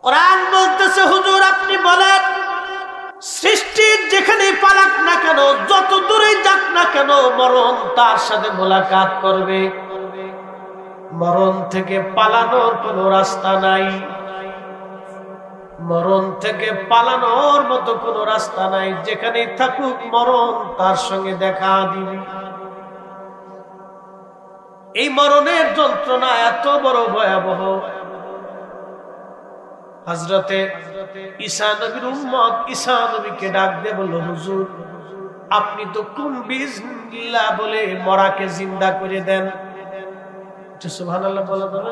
কোরআন বলতেছে হুজুর আপনি বলেন সৃষ্টির যেখানে পালাক না কেন, যত দূরে যাক না কেন, মরণ তার সাথে মোলাকাত করবে। মরণ থেকে পালানোর কোনো রাস্তা নাই, মরণ থেকে পালানোর মতো কোনো রাস্তা নাই। যেখানে থাকুক মরণ তার সঙ্গে দেখা দিবে। এই মরণের যন্ত্রণা এত বড় ভয়াবহ। হযরতে ঈসা নবীর উম্মত ঈসা নবীকে ডাক দিয়ে বলল, হুজুর আপনি তো কুম বিসমিল্লাহ বলে মরাকে জিন্দা করে দেন। সুবহানাল্লাহ বলা যাবে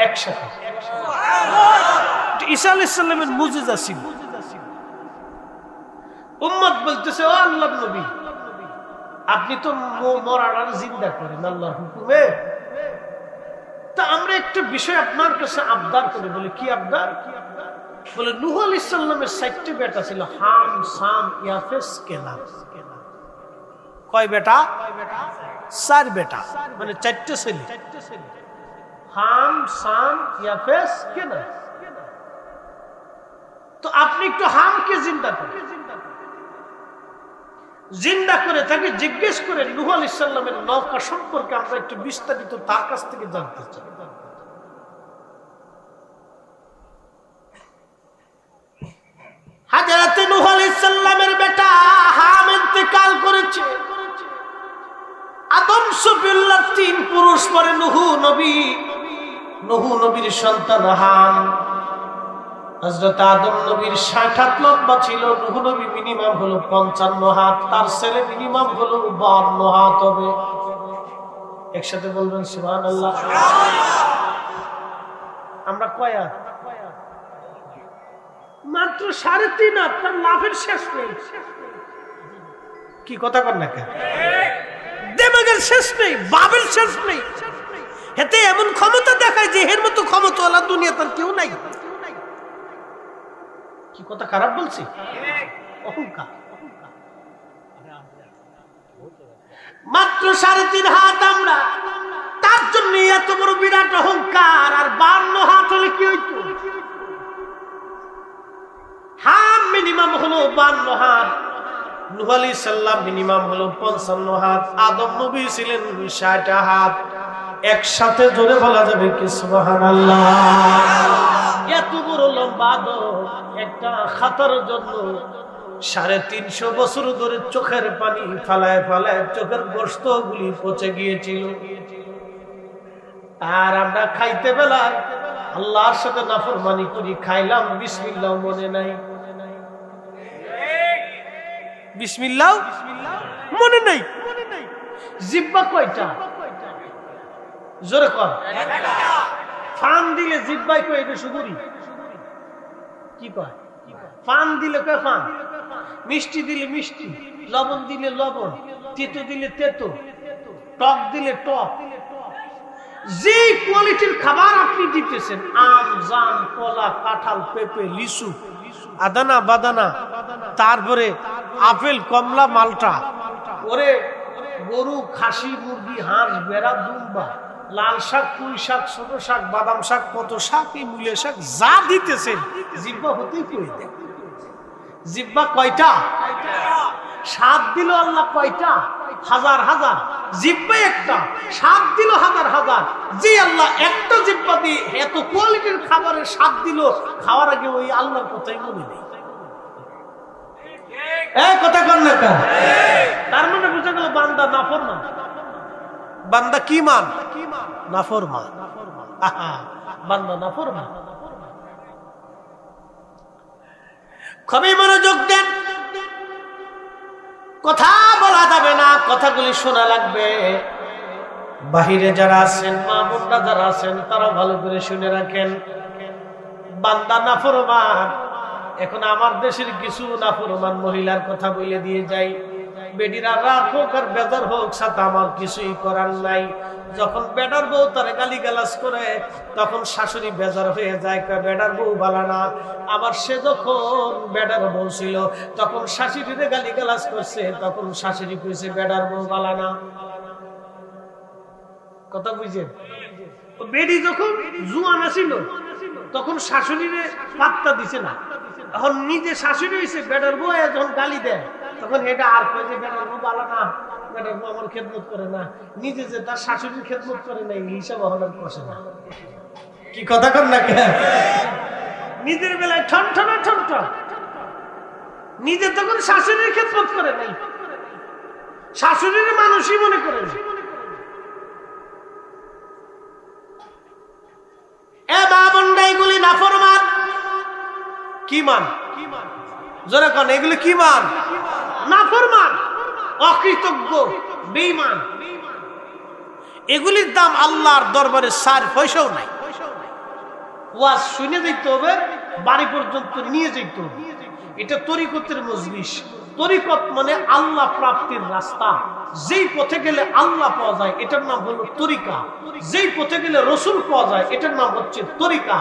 একসাথে। ঈসা আলাইহিস সালামের মুজিজা ছিল। উম্মত বলতেছে, ও আল্লাহর নবী আপনি তো মরার জিন্দা করেন আল্লাহর হুকুমে। তা আমরা একটা বিষয় আপনার কাছে আবদার করে বলি। কি আবদার? বলে নূহ আলাইহিস সালামের 4টি বেটা ছিল, হাম সাম ইয়াফেস কেনান। কয় বেটা? 4 বেটা, মানে 4টে ছেলে। হাম সাম ইয়াফেস কেনান। তো আপনি একটু হামকে জিন্দা করেন, জিন্দা করে তাকে জিজ্ঞেস করে নূহ আলাইহিস সালামের নৌকা সম্পর্কে আমরা একটু বিস্তারিত তার কাছ থেকে জানতে চাই। হযরত নূহ আলাইহিস সালামের বেটা হাম ইন্তেকাল করেছে। আদম সফিউল্লাহ 3 পুরুষ পরে নূহ নবীর সন্তান হাম। হযরত আদম নবীর 60 হাত লম্বা ছিল, নূহ নবী মিনিমাম হলো 55 হাত, তার ছেলে মিনিমাম হলো 52 হাত হবে। একসাথে বলবেন সুবহানাল্লাহ। আমরা কয় হাত? মাত্র 3.5 হাত। তার লাভের শেষ নেই। কি কথা কর না কেন? দেমাগের শেষ নেই, বাবের শেষ নেই। এতে এমন ক্ষমতা দেখায় যে এর মতো ক্ষমতাওয়ালা দুনিয়া তার কেউ নাই। কি কথা খারাপ বলছি? অহংকার। মাত্র 3.5 হাত আমরা, তার জন্য এত বড় বিরাট অহংকার। আর 52 হাত হলে কি হইতো? হাম মিনিমাম হলো 52 হাত, নূহ আলাইহিস সালাম মিনিমাম হলো 55 হাত, আদম নবী ছিলেন 60 হাত। একসাথে জোরে বলা যাবে কি সুবহানাল্লাহ। এত বড় লম্বা আদম একটা খাতার জন্য 350 বছর ধরে চোখের পানি ফালায় ফালায় চোখের গোশত গুলি পচে গিয়েছিল। আর আমরা খাইতে বেলা আল্লাহর সাথে নাফরমানি করি, খাইলাম বিসমিল্লাহ মনে নাই, বিসমিল্লাহ মনে নাই। জিহ্বা কয়টা? জোরে কর। ফান দিলে জিহ্বায় কয় এটা সুদুরি। কি কয়? ফান দিলে কয় ফান, মিষ্টি দিলে মিষ্টি, লবণ দিলে লবণ, তেতো দিলে তেতো, টক দিলে টক। যে কোয়ালিটির খাবার আপনি দিতেছেন, আম জাম কলা কাঁঠাল পেঁপে লিচু আদানা বাদানা, তারপরে আপেল কমলা মালটা, ওরে গরু খাসি মুরগি হাঁস বেড়া দুম্বা, লাল শাক পুঁই শাক ছোট শাক বাদাম শাক কত শাক এই মূলের শাক যা দিতেছেন, জিহ্বা হতেই করে দেয়। জিহ্বা কয়টা? 7 দিল আল্লাহ কয়টা? হাজার হাজার। জিহ্বা একটা, 7 দিল হাজার হাজার। যে আল্লাহ একটা জিহ্বা দিয়ে এত কোয়ালিটির খাবারের 7 দিল, খাওয়ার আগে ওই আল্লাহর কথাই মনে নেই। কথা কন না কেন? তার মানে বুঝা গেল বান্দা নাফরমান। বান্দা কি মান? নাফরমান। বান্দা নাফরমান। খুবই মনোযোগ দেন, কথা বলা যাবে না, কথাগুলি শোনা লাগবে। বাহিরে যারা আছেন, মা বোনরা যারা আছেন, তারা ভালো করে শুনে রাখেন। বান্দা নাফরমান। এখন আমার দেশের কিছু নাফরমান মহিলার কথা বলে দিয়ে যাই। বেডিরা রাত হোক আর বেজার হোক, সাথে আমার কিছুই করার নাই। যখন বেডার বউ তারে গালিগালাজ করে, তখন শাশুড়ি বেজার হয়ে যায়, বেডার বউ ভালো না। আবার সে যখন বেডার বউ ছিল, তখন শাশুড়িরে গালিগালাজ করছে, তখন শাশুড়ি কইছে বেডার বউ ভালো না। কথা বুঝছেন? বেডি যখন জুয়ান ছিল, তখন শাশুড়িরে পাত্তা দিছে না। এখন নিজে শাশুড়ি হয়েছে, বেটার বউ যখন গালি দেয় তখন এটা আর কয় যে বেটার বউ ভালো না, বেটার বউ আমার খেদমত করে না। নিজে যে তার শাশুড়ির খেদমত করে না, এই হিসাব হলার কষে না। কি কথা কর না কেন? নিজের বেলায় ঠন ঠন ঠন ঠন, নিজে তখন শাশুড়ির খেদমত করে নাই, শাশুড়ির মানুষই মনে করে না। এ মা বোনরা, এগুলি নাফরমান। কি মান? জোরে কোন, এগুলি কি মান? নাফরমান, অকৃতজ্ঞ, বেঈমান। এগুলির দাম আল্লাহর দরবারে 4 পয়সাও নাই। ওয়াজ শুনে যেতে হবে, বাড়ি পর্যন্ত নিয়ে যেতে হবে। এটা তরিকতের মজলিস। তরিকত মানে আল্লাহ প্রাপ্তির রাস্তা। যেই পথে গেলে আল্লাহ পাওয়া যায় এটার নাম হলো তরিকা। যেই পথে গেলে রসুল পাওয়া যায় এটার নাম হচ্ছে তরিকা।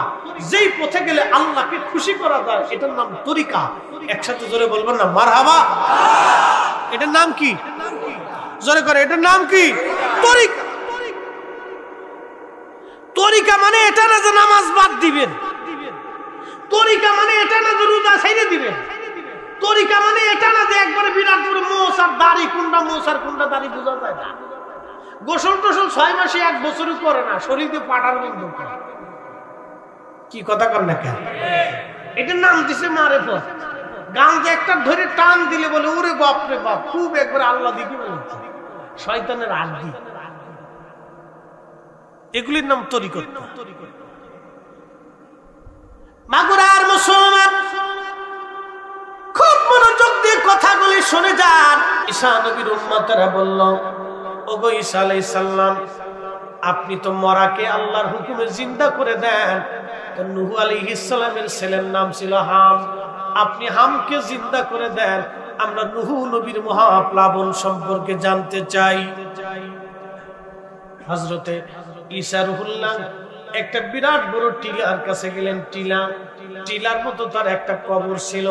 যেই পথে গেলে আল্লাহকে খুশি করা যায় এটার নাম তরিকা। একসাথে জোরে বলবেন না মারহাবা? এটার নাম কি? জোরে করে, এটার নাম কি? তরিকা। তরিকা মানে এটা না যে নামাজ বাদ দিবেন, তরিকা মানে এটা না যে রোজা ছেড়ে দিবেন, তরিকা মানে এটা না যে একবারে বিরাট বড় মোষ আর দাড়ি, কোনটা মোষ আর কোনটা দাড়ি বোঝা যায় না। গোসল টোসল 6 মাসে 1 বছরই করে না, শরীরে পাটার বন্ধ করে। কি কথা কর না কেন? এটার নাম দিছে মারেফত। গাঞ্জা একটা ধরে টান দিলে বলে ওরে বাপ রে বাপ, খুব একবার আল্লাহ দিকে বলছে, শয়তানের আড্ডি। এগুলির নাম তরিকত। মাগুরার মুসলমান, খুব মনোযোগ দিয়ে কথাগুলি শুনে যান। ঈসা নবীর উম্মতেরা বলল, ওগো ঈসা আলাইহিস সালাম, আপনি তো মরাকে আল্লাহর হুকুমে জিন্দা করে দেন। তো নূহ আলাইহিস সালামের ছেলের নাম ছিল হাম, আপনি হামকে জিন্দা করে দেন। আমরা নূহ নবীর মহাপ্লাবন সম্পর্কে জানতে চাই। হযরতে ঈসা রুহুল্লাহ একটা বিরাট বড় টিলার কাছে গেলেন। টিলার মতো তার একটা কবর ছিল,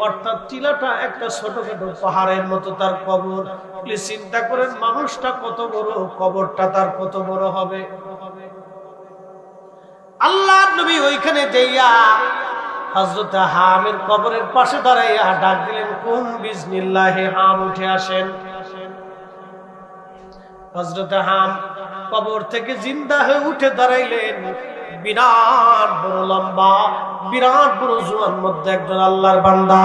অর্থাৎ টিলাটা একটা ছোটখাটো পাহাড়ের মতো তার কবর। চিন্তা করেন মানুষটা কত বড়, কবরটা তার কত বড় হবে। আল্লাহর নবী ওইখানে যাইয়া হযরত হামের কবরের পাশে দাঁড়াইয়া ডাক দিলেন, কুম বিসমিল্লাহি, হাম উঠে আসেন। হযরত হাম কবর থেকে জিন্দা হয়ে উঠে দাঁড়াইলেন। বিরাট বড় লম্বা, বিরাট বড় জোয়ান মধ্যে একজন আল্লাহর বান্দা।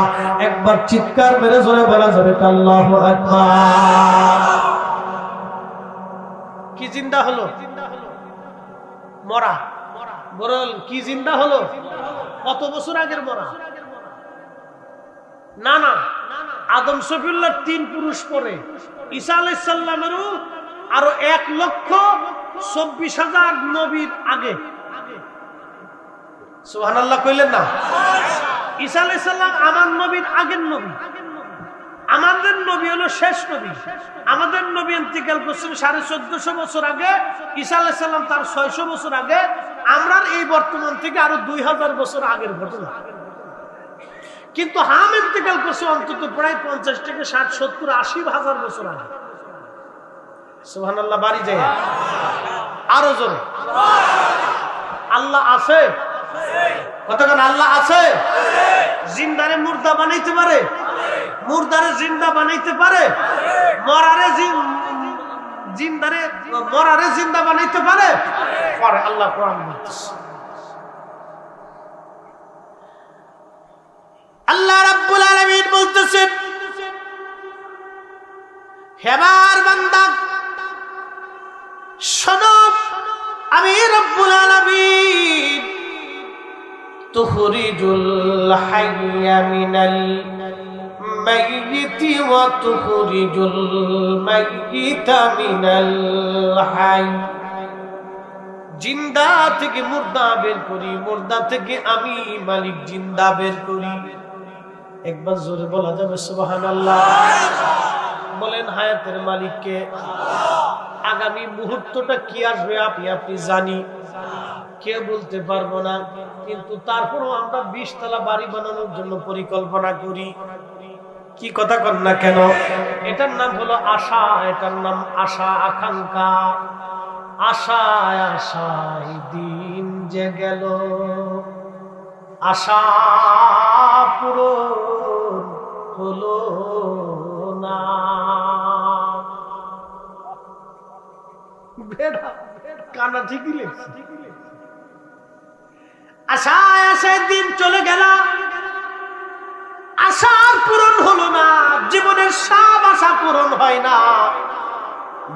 একবার চিৎকার মেরে জোরে বলা যাবে আল্লাহু আকবার। কি জিন্দা হলো? মরা। বলেন কি জিন্দা হলো? কত বছর আগের মরা? না না, আদম শফিউল্লাহ 3 পুরুষ পরে, ঈসা আলাইহিস সালামেরও আরো 1,24,000 নবীর আগে। সুবহানাল্লাহ কইলেন না? ঈসা আলাইহিস সালাম আমার নবীর আগের নবী। আমাদের নবী হলো শেষ নবী। আমাদের নবী ইন্তিকাল করছেন 1450 বছর আগে, ঈসা আলাইহিস সালাম তার 600 বছর আগে। আমরা এই বর্তমান থেকে আরো 2000 বছর আগের ঘটনা। কিন্তু হাম ইন্তিকাল করছে অন্তত প্রায় 50 থেকে 60, 70, 80,000 বছর আগে। সুবহানাল্লাহ বাড়ি যায় আরো জোরে। আল্লাহ আছে? কতক্ষণ আল্লাহ আছে? জিন্দারে মুর্দা বানাইতে পারে, মুর্দারে জিন্দা বানাইতে পারে, মরারে জিন্দা বানাইতে পারে। পরে আল্লাহ কোরআন বলতেছে, আল্লাহ রাব্বুল আলামিন বলতেছেন, হেবার বান্দা শোনো, আমি রব্বুল আলামিন তুখরিজুল হাইয়া মিনাল মাইয়িতি ওয়া তুখরিজুল মাইয়িতা মিনাল হাই। জিন্দা থেকে মুর্দা বের করি, মুর্দা থেকে আমি মালিক জিন্দা বের করি। একবার জোরে বলা যাবে সুবহানাল্লাহ? বলেন হায়াতের মালিককে। আগামী মুহূর্তটা কি আসবে আপনি জানি, কেউ বলতে পারবো না। কিন্তু তারপরও আমরা 20 তলা বাড়ি বানানোর জন্য পরিকল্পনা করি। কি কথা কর না কেন? এটার নাম হলো আশা, এটার নাম আশা আকাঙ্ক্ষা। আশায় আশায় দিন যে গেল, আশা পূরণ হলো না। কানা ঠিকই লেগছে। আশায় আশায় দিন চলে গেল, আশার পূরণ হলো না। জীবনের সব আশা পূরণ হয় না।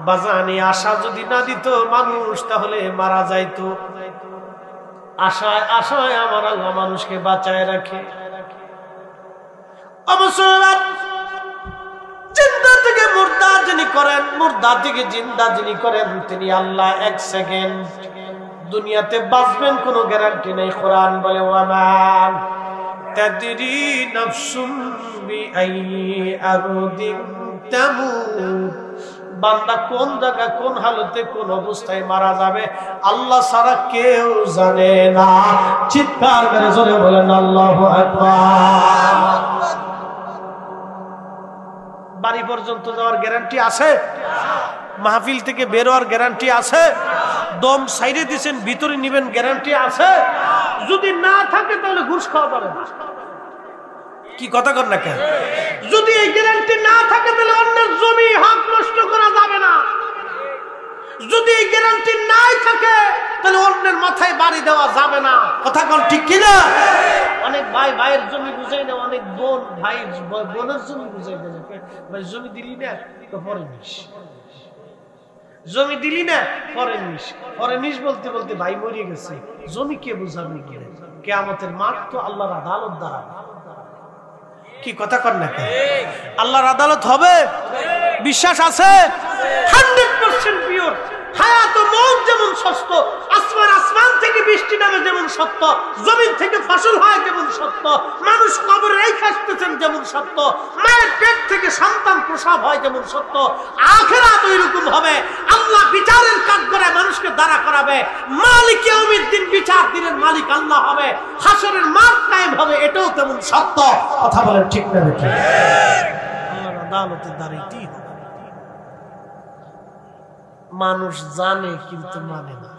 বাজানে আশা যদি না দিত মানুষ, তাহলে মারা যাইতো। আশায় আশায় আমার আল্লাহ মানুষকে বাঁচায় রাখে। অবশ্যই জিন্দা থেকে মুর্দা যিনি করেন, মুর্দা থেকে জিন্দা যিনি করেন, তিনি আল্লাহ। এক সেকেন্ড দুনিয়াতে বাঁচবেন কোনো গ্যারান্টি নেই। কোরআন বলে ওয়ামা তাদরি নাফসুম বিআইয়ি আরদিন তামুত, বান্দা কোন জায়গা কোন হালতে কোন অবস্থায় মারা যাবে আল্লাহ ছাড়া কেউ জানে না। চিৎকার করে জোরে বলেন আল্লাহু আকবার। বাড়ি পর্যন্ত যাওয়ার গ্যারান্টি আছে? মাহফিল থেকে বের হওয়ার গ্যারান্টি আছে? দম সাইডে দিবেন ভিতরে নিবেন গ্যারান্টি আছে? যদি না থাকে তাহলে ঘুষ খাওয়া পারে না। কি কথা কর না কেন? যদি এই গ্যারান্টি না থাকে তাহলে অন্যের জমি হক নষ্ট করা যাবে না। যদি এই গ্যারান্টি নাই থাকে তাহলে অন্যের মাথায় বাড়ি দেওয়া যাবে না। কথা কোন ঠিক কিনা? অনেক ভাই ভাইয়ের জমি বুঝাই না, অনেক বোন ভাই বোনের জমি বুঝাই না। ভাই জমি দিলি না তো পরে নিস, জমি দিলি না পরে নিস। পরে নিস বলতে বলতে ভাই মরিয়ে গেছে, জমি কে বুঝাবি? কিয়ামতের মাঠ তো আল্লাহর আদালত দ্বারা। কি কথা কর না কেন? আল্লাহর আদালত হবে, বিশ্বাস আছে? 100% পিওর। হায়াত ও মওত যেমন সত্য, আসমান থেকে বৃষ্টি নামে যেমন সত্য, জমিন থেকে ফসল হয় যেমন সত্য, মানুষ কবরে রেখে আসতেছেন যেমন সত্য, মায়ের পেট থেকে সন্তান প্রসব হয় যেমন সত্য, আখিরাত ওইরকম হবে। আল্লাহ বিচারের কাঠগড়ায় মানুষকে দাঁড়া করাবে। মালিক ইয়াউমিদ্দিন, বিচার দিনের মালিক আল্লাহ হবে। হাসরের মাঠ কায়েম হবে, এটাও তেমন সত্য। কথা বলেন ঠিক না বেঠিক? আল্লাহর আদালতে দাঁড়াইতেই হবে। মানুষ জানে কিন্তু মানে না।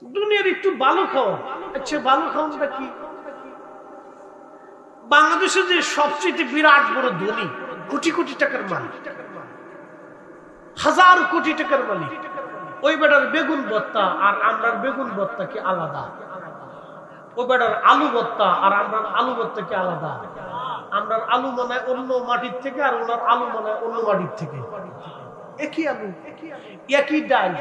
দুনিয়ার একটু ভালো খাওয়া। আচ্ছা ভালো খাওয়াটা কি? বাংলাদেশে যে সবচেয়ে বিরাট বড় ধনী, কোটি কোটি টাকার মালিক, হাজার কোটি টাকার মালিক, ওই বেটার বেগুন ভর্তা আর আমরার বেগুন ভর্তা কি আলাদা? ওই বেটার আলু ভর্তা আর আমরার আলু ভর্তা কি আলাদা? আমরার আলু মনে হয় অন্য মাটির থেকে, আর ওনার আলু মনে হয় অন্য মাটির থেকে। একই আলু, একই ডাল,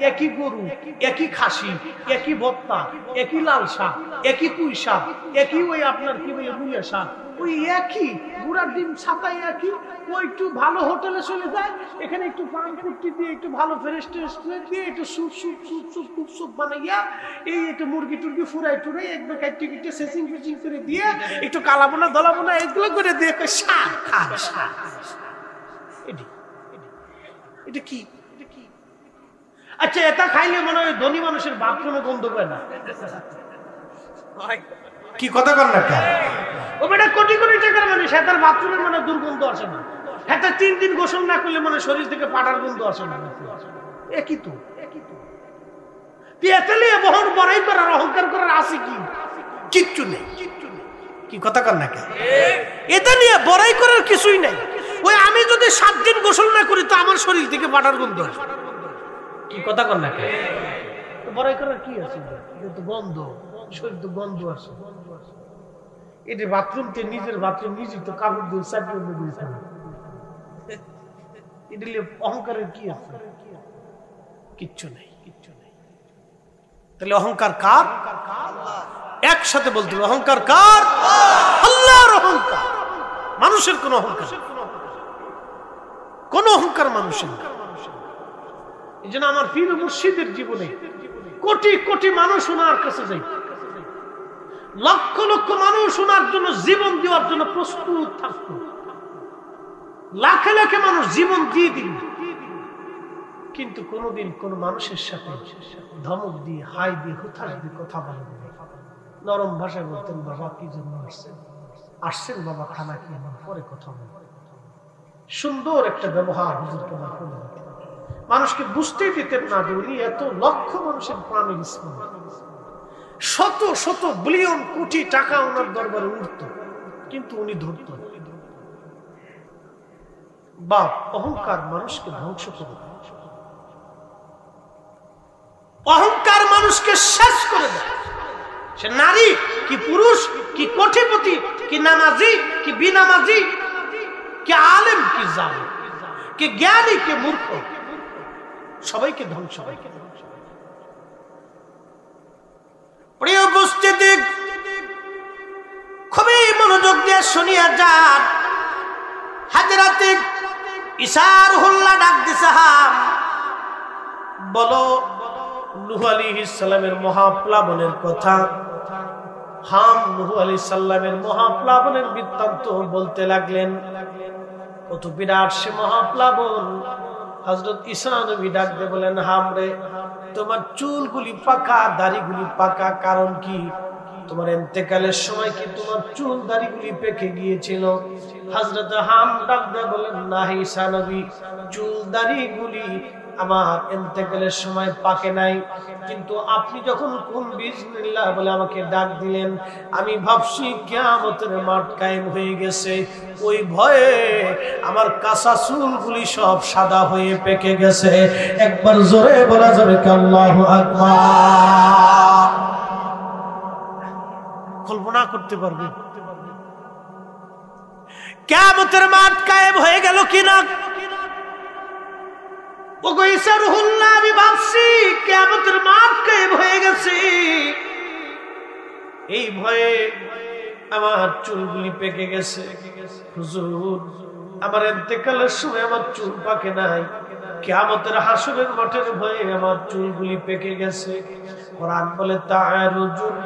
একই গরু, একই খাসি, একই ভর্তা, একই লাল শাক, একই পুঁই শাক, একই ওই আপনার কি বলে মুলা শাক, ওই একই গুড়ার ডিম ছাতাই একই। ওই একটু ভালো হোটেলে চলে যায়, এখানে একটু পান কুটি দিয়ে একটু ভালো ফ্রেশ ট্রেশ দিয়ে একটু স্যুপ স্যুপ স্যুপ স্যুপ খুব স্যুপ বানাইয়া এই একটু মুরগি টুরগি ফুরাই টুরাই একদম কাটি কেটে সেচিং ফেচিং করে দিয়ে একটু কালাবোনা দলাবোনা এগুলো করে দিয়ে শাক খা শাক। এটা কি? আচ্ছা এটা খাইলে মনে হয় ধনী মানুষের বাথরুমে গন্ধ পায় না। কি কথা কর না কেন? ও বেটা কোটি কোটি টাকার মানুষ, তার বাথরুমে মনে দুর্গন্ধ আসে না। হ্যাঁ 3 দিন গোসল না করলে মনে শরীর থেকে পাটার গন্ধ আসে না। একই তো। বহন বড়াই করার অহংকার করার আছে কি? কিচ্ছু নেই। কি কথা কর না কেন? এটা নিয়ে বড়াই করার কিছুই নাই। ওই আমি যদি 7 দিন গোসল না করি তো আমার শরীর থেকে পাটার গন্ধ আসে। কি কথা কর না কেন? বড়াই করার কি আছে? তো গন্ধ, শরীর তো গন্ধ আসে। এটা বাথরুম তে নিজের বাথরুম নিজেই তো কাপড় দিয়ে চাপিয়ে দিয়েছে। এটা অহংকারের কি আছে? কিচ্ছু নেই, কিচ্ছু নেই। তাহলে অহংকার কার? একসাথে বলতে হবে অহংকার কার? আল্লাহর অহংকার। মানুষের কোন অহংকার, কোন অহংকার মানুষের। এই জন্য আমার পীর মুর্শিদের জীবনে কোটি কোটি মানুষ ওনার কাছে যাই, লক্ষ লক্ষ মানুষ ওনার জন্য জীবন দেওয়ার জন্য প্রস্তুত থাকতো। লাখে লাখে মানুষ জীবন দিয়ে দিন, কিন্তু কোনোদিন কোন মানুষের সাথে ধমক দিয়ে, হাই দিয়ে, হুতাশ দিয়ে কথা বলেন। নরম ভাষায় বলতেন, বাবা কি জন্য আসছেন? আসছেন বাবা খানা কি? আমার পরে কথা বলবেন। সুন্দর একটা ব্যবহার হুজুরকে মানুষকে বুঝতেই দিতেন না যে উনি এত লক্ষ মানুষের প্রাণের ইসলাম। শত শত বিলিয়ন কোটি টাকা ওনার দরবারে উঠত, কিন্তু উনি ধরত না। বাপ, অহংকার মানুষকে ধ্বংস করে দেয়, অহংকার মানুষকে শেষ করে দেয়। সে নারী কি পুরুষ, কি কোটিপতি, কি নামাজি, কি বিনামাজি, কি আলেম, কি জালেম, কি জ্ঞানী, কি মূর্খ, সবাইকে ধ্বংস করে। প্রিয় উপস্থিতি, খুবই মনোযোগ দিয়ে শুনিয়া যান। হাজরাতে ইসার হুল্লা ডাক দিছে, হাম বলো নূহ আলাইহিস সালামের মহাপ্লাবনের কথা। হাম নূহ আলাইহিস সালামের মহাপ্লাবনের বৃত্তান্ত বলতে লাগলেন। কত বিরাট সে মহাপ্লাবন। হযরত ঈসা নবী ডাক দিয়ে বলেন, হাম রে, তোমার চুলগুলি পাকা, দাড়িগুলি পাকা, কারণ কি? তোমার ইন্তেকালের সময় কি তোমার চুল দাড়িগুলি পেকে গিয়েছিল? হযরত হাম ডাক দিয়ে বলেন, না হে ঈসা নবী, চুল দাড়িগুলি আমার ইন্তেকালের সময় পাকে নাই, কিন্তু আপনি যখন কুম বিসমিল্লাহ বলে আমাকে ডাক দিলেন, আমি ভাবছি কিয়ামতের মাঠ কায়েম হয়ে গেছে। ওই ভয়ে আমার কাঁচা চুলগুলি সব সাদা হয়ে পেকে গেছে। একবার জোরে বলা যাবে কি আল্লাহু আকবার? কল্পনা করতে পারবে কিয়ামতের মাঠ কায়েম হয়ে গেল কিনা? ওগো ঈসা রুহুল্লাহ, আমি ভাবছি কিয়ামতের মাঠ কায়েম হয়ে গেছে। এই ভয়ে আমার চুলগুলি পেকে গেছে। হুজুর, আমার ইন্তেকালের সময় আমার চুল পাকে নাই, কিয়ামতের হাসরের মাঠের ভয়ে আমার চুলগুলি পেকে গেছে। কোরআন বলে, তা'রুজুল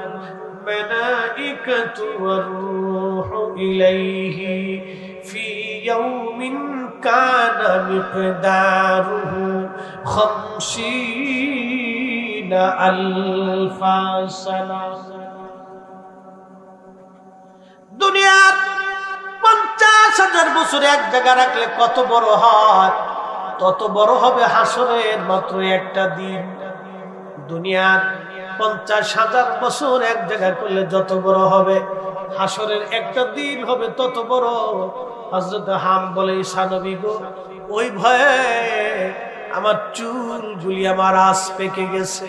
মালাইকাতু ওয়ার রূহু ইলাইহি ফি ইয়াউমিন কানা মিকদারুহু 50 আলফা সানা। দুনিয়ার 50,000 বছর এক জায়গায় রাখলে কত বড় হয়? তত বড় হবে হাসরের মাত্র একটা দিন। দুনিয়ার 50,000 বছর এক জায়গায় করলে যত বড় হবে, হাসরের একটা দিন হবে তত বড়। হযরত হাম বলে, ঈসা নবী গো, ওই ভয়ে আমার চুলগুলি আমার আজ পেকে গেছে,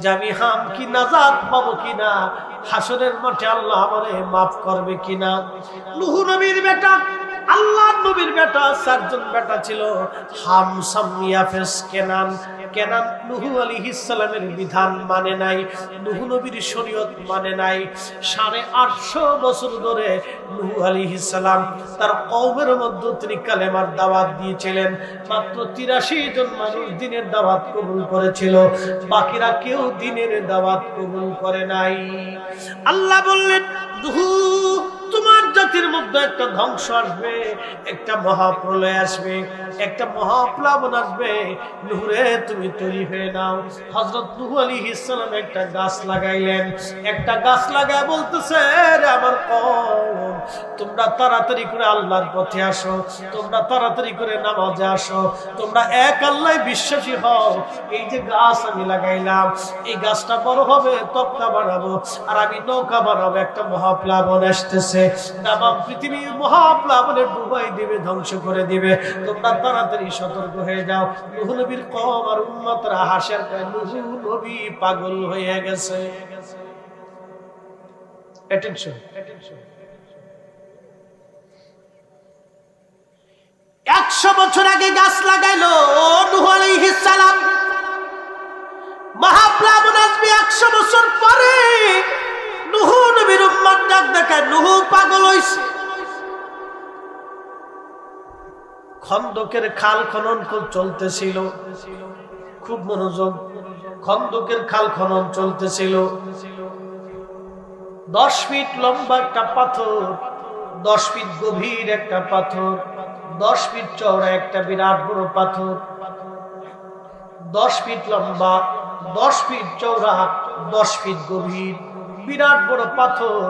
যে আমি হাম কি নাজাত পাবো কিনা, হাসরের মাঠে আল্লাহ আমারে মাফ করবে কিনা। নূহ নবীর বেটা, আল্লাহ নবীর বেটা, 4 জন বেটা ছিল। হাম, সাম, ইয়াফেস, কেনান। কেনান নূহ আলাইহিস সালামের বিধান মানে নাই, নূহ নবীর শরীয়ত মানে নাই। 850 বছর ধরে নূহ আলাইহিস সালাম তার কওমের মধ্যে তিনি কালেমার দাওয়াত দিয়েছিলেন। মাত্র 83 জন মানুষ দ্বীনের দাওয়াত কবুল করেছিল, বাকিরা কেউ দ্বীনের দাওয়াত কবুল করে নাই। আল্লাহ বললেন, নূহ, তোমার জাতির মধ্যে একটা ধ্বংস আসবে, একটা মহাপ্রলয় আসবে, একটা মহাপ্লাবন আসবে। নূহ রে, তুমি তৈরি হয়ে নাও। হযরত নূহ আলাইহিস সালাম একটা গাছ লাগাইলেন। একটা গাছ লাগায় বলতেছে, রে আমার কওম, তোমরা তাড়াতাড়ি করে আল্লাহর পথে আসো, তোমরা তাড়াতাড়ি করে নামাজে আসো, তোমরা এক আল্লাহ বিশ্বাসী হও। এই যে গাছ আমি লাগাইলাম, এই গাছটা বড় হবে, তক্তা বানাবো, আর আমি নৌকা বানাবো। একটা মহাপ্লাবন আসতেছে, তামাম পৃথিবী মহাপ্লাবনে ডুবাই দিবে, ধ্বংস করে দিবে। তোমরা তাড়াতাড়ি সতর্ক হয়ে যাও। নূহ নবীর কওম আর উম্মতরা হাসের গায়ে, নূহ নবী পাগল হয়ে গেছে। অ্যাটেনশন, 100 বছর আগে গাছ লাগাইলো নূহ আলাইহিস সালাম। মহাপ্লাবন আসবে 100 বছর পরে। নূহ নবীর উম্মত ডাক দেখায়, নূহ পাগল হইছে। খন্দকের খাল খনন চলতেছিল, খুব মনোযোগ। খন্দকের খাল খনন চলতেছিল। 10 ফিট লম্বা একটা পাথর, 10 ফিট গভীর একটা পাথর, 10 ফিট চওড়া একটা বিরাট বড় পাথর, 10 ফিট লম্বা, 10 ফিট চওড়া, 10 ফিট গভীর, বিরাট বড় পাথর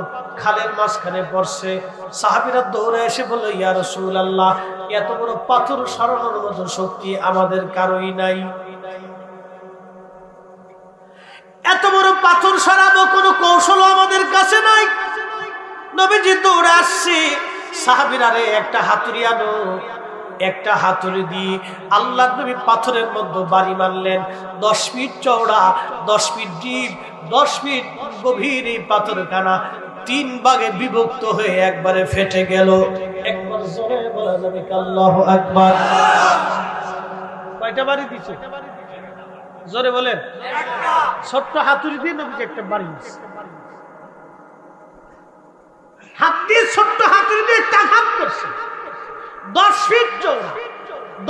খালের মাঝখানে পড়ছে। সাহাবীরা দৌড়ে এসে বলল, ইয়া রাসূলুল্লাহ, এত বড় পাথর সরানোর মতো শক্তি আমাদের কারোই নাই। এত বড় পাথর সরাবো, কোনো কৌশল আমাদের কাছে নাই। নবীজি দৌড়ে আসছে, সাহাবীরা রে একটা হাতুড়ি আনো। একটা হাতুড়ি দিয়ে আল্লাহ নবী পাথরের মধ্যে বাড়ি মারলেন। 10 ফিট চওড়া, 10 ফিট ডিপ, 10 ফিট গভীর এই পাথরখানা 3 ভাগে বিভক্ত হয়ে একবারে ফেটে গেল। একবার জোরে বলা যাবে আল্লাহু আকবার। কয়টা বাড়ি দিছে? জোরে বলেন। একটা। ছোট্ট হাতুড়ি দিয়ে নবীজি একটা বাড়ি দিছে। হাত দিয়ে ছোট্ট হাতুড়ি দিয়ে একটা আঘাত করছে। 10 ফিট চওড়া,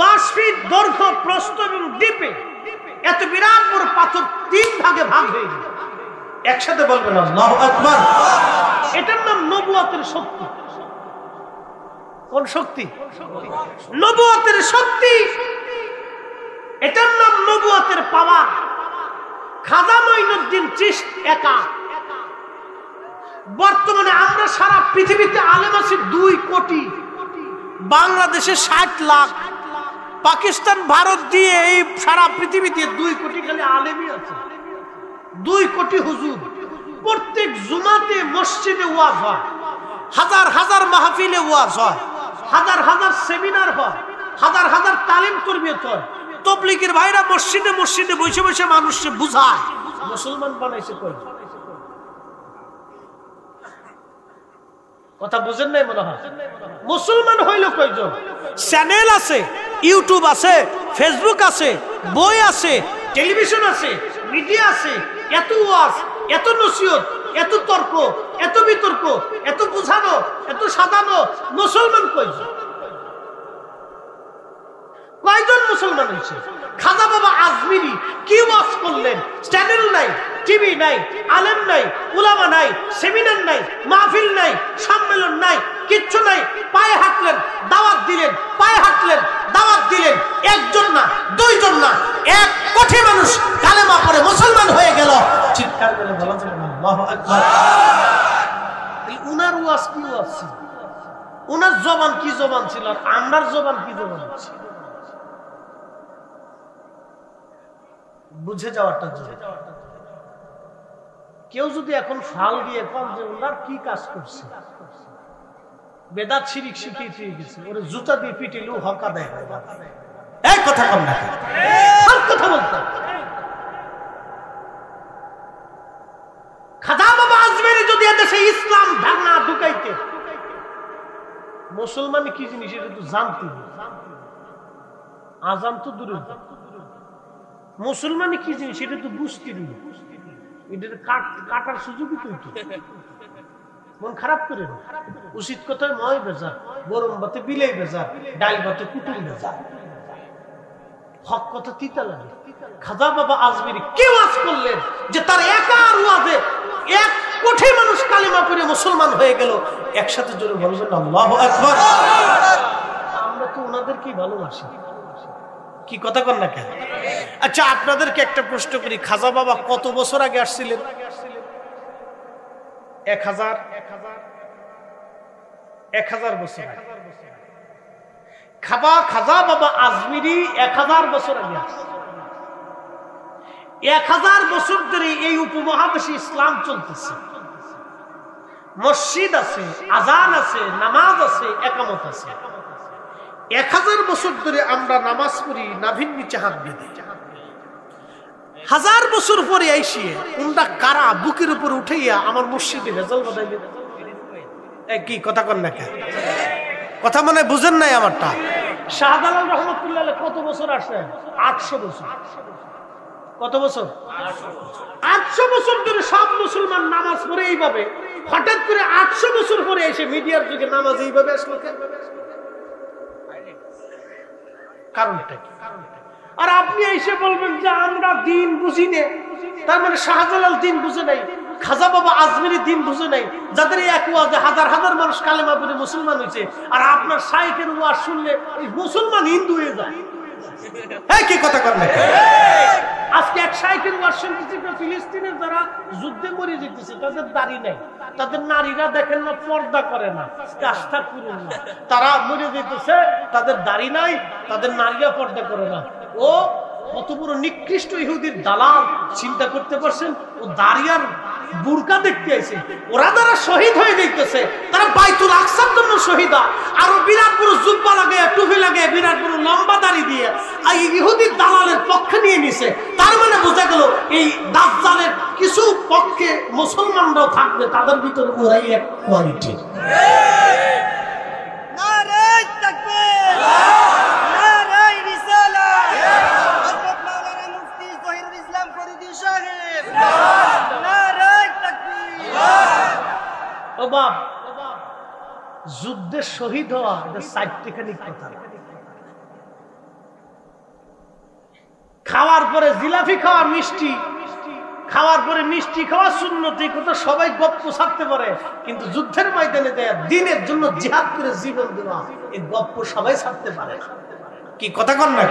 10 ফিট দৈর্ঘ্য, প্রস্থ এবং ডিপে এত বিরাট বড় পাথর 3 ভাগে ভাগ হয়ে গেল। একসাথে বলবেন আল্লাহু আকবার। এটার নাম নবুয়তের শক্তি। কোন শক্তি? নবুয়তের শক্তি। এটার নাম নবুয়তের পাওয়ার। খাজা মঈনুদ্দিন চিশতি একা। বর্তমানে আমরা সারা পৃথিবীতে আলেম আছি 2 কোটি। বাংলাদেশে 60 লাখ, পাকিস্তান ভারত দিয়ে এই সারা পৃথিবীতে 2 কোটি খালি আলেমই আছে। 2 কোটি হুজুর। প্রত্যেক জুমাতে মসজিদে ওয়াজ হয়, হাজার হাজার মাহফিলে ওয়াজ হয়, হাজার হাজার সেমিনার হয়, হাজার হাজার তালিম তরবিয়ত হয়। তবলিগের ভাইরা মসজিদে মসজিদে বসে বসে মানুষকে বুঝায়। মুসলমান বানাইছে কই? কথা বুঝেন নাই মনে হয়। মুসলমান হইল কয়জন? চ্যানেল আছে, ইউটিউব আছে, ফেসবুক আছে, বই আছে, টেলিভিশন আছে, মিডিয়া আছে। এত ওয়াজ, এত নসিহত, এত তর্ক, এত বিতর্ক, এত বুঝানো, এত সাজানো, মুসলমান কয়জন? কয়জন মুসলমান হয়েছে? খাজা বাবা আজমিরি কি ওয়াজ করলেন? চ্যানেল নাই, টিভি নাই, আলেম নাই, উলামা নাই, সেমিনার নাই, মাহফিল নাই, সম্মেলন নাই, কিচ্ছু নাই। পায়ে হাঁটলেন, দাওয়াত দিলেন, পায়ে হাঁটলেন, দাওয়াত দিলেন। একজন না, 2 জন না, 1 কোটি মানুষ কালেমা পড়ে মুসলমান হয়ে গেল। চিৎকার করে বলা যাবে না আল্লাহু আকবার। উনার ওয়াজ কি ওয়াজ ছিল? উনার জবান কি জবান ছিল? আর আমরার জবান কি জবান ছিল? বুঝে যাওয়াটা জরুরি। কেউ যদি এখন ফাল দিয়ে কন যে ওনার কি কাজ করছে, বেদাত শিরিক শিখিয়ে গেছে, ওরে জুতা দিয়ে পিটিলেও হকা দেয়। এই কথা কম না, কথা বলতে। খাজা বাবা আজমেরি যদি এদেশে ইসলাম ভাঙা ঢুকাইতে, মুসলমান কি জিনিস এটা তো জানতে। আজান তো দূরে, মুসলমান কি জিনিস এটা তো বুঝতে দিল। এটা কাটার সুযোগই তো। মন খারাপ করে না। উচিত কথায় ময় বেজা, গরম ভাতে বিলাই বেজা, ডাল ভাতে কুটুম বেজা, হক কথা তিতা লাগে। খাজা বাবা আজমিরি কি ওয়াজ করলেন যে তার একার ওয়াজে 1 কোটি মানুষ কালেমা পড়ে মুসলমান হয়ে গেল। একসাথে জোরে বলবেন আল্লাহু আকবার। আমরা তো ওনাদেরকেই ভালোবাসি। কি কথা কন না কেন? আচ্ছা, আপনাদেরকে একটা প্রশ্ন করি, খাজা বাবা কত বছর আগে আসছিলেন? 1000 বছর আগে। খাজা বাবা আজমিরি 1000 বছর আগে আসছে। 1000 বছর ধরে এই উপমহাদেশে ইসলাম চলতেছে। মসজিদ আছে, আজান আছে, নামাজ আছে, একামত আছে। 1000 বছর ধরে আমরা নামাজ পড়ি নাভির নিচে হাত বেঁধে। 1000 বছর পরে আইসিয়ে উন্ডা কারা বুকের উপর উঠাইয়া আমার মসজিদে ভেজাল বাঁধাইলে। কি কথা কন না কেন? কথা মানে বুঝেন নাই আমারটা। শাহজালাল রহমতুল্লাহ কত বছর আসেন? 800 বছর। কত বছর? 800 বছর ধরে সব মুসলমান নামাজ পড়ে এইভাবে। হঠাৎ করে 800 বছর পরে এসে মিডিয়ার যুগে নামাজ এইভাবে আসলো কেন? কারণটা কি? আর আপনি এসে বলবেন যে আমরা দিন বুঝি না। তার মানে শাহজালাল দিন বুঝে নাই, খাজা বাবা আজমিরি দিন বুঝে নাই, যাদের এক ওয়াজে হাজার হাজার মানুষ কালেমা পড়ে মুসলমান হয়েছে। আর আপনার শাইখের ওয়াজ শুনলে এই মুসলমান হিন্দু হয়ে যায়। হ্যাঁ, কি কথা কর না? আজকে এক শাইখের ওয়াজ শুনতেছি, ফিলিস্তিনের যারা যুদ্ধে মরে যেতেছে তাদের দাড়ি নাই, তাদের নারীরা দেখেন না, পর্দা করে না, কাজটা করুন না, তারা মরে যেতেছে, তাদের দাড়ি নাই, তাদের নারীরা পর্দা করে না। ও কত বড় নিকৃষ্ট ইহুদির দালাল, চিন্তা করতে পারছেন? ও দাড়ি আর বুরকা দেখতে আইছে। ওরা যারা শহীদ হয়ে যাইতেছে তারা বাইতুল আকসার জন্য শহীদ। আরো বিরাট বড় জুব্বা লাগে, টুপি লাগে, বিরাট বড় লম্বা দাড়ি দিয়ে আর ইহুদি দালালের পক্ষে নিয়ে নিছে। তার মানে বোঝা গেল এই দাজ্জালের কিছু পক্ষে মুসলমানরাও থাকবে, তাদের ভিতরে ওরাই এক কোয়ালিটি। নারে তাকবীর, নারে রিসালাত, হযরত মাওলানা মুফতি জহিরুল ইসলাম ফরিদী সাহেব, নারে তাকবীর। ও বাপ, যুদ্ধে শহীদ হওয়া এটা সাইট্রিখানিক কথা। খাওয়ার পরে জিলাপি খাওয়া, মিষ্টি খাওয়ার পরে মিষ্টি খাওয়া সুন্নত, এই কথা সবাই গপ্প ছাড়তে পারে, কিন্তু যুদ্ধের ময়দানে দেয়া দিনের জন্য জিহাদ করে জীবন দেওয়া এই গপ্প সবাই ছাড়তে পারে। কি কথা কন না?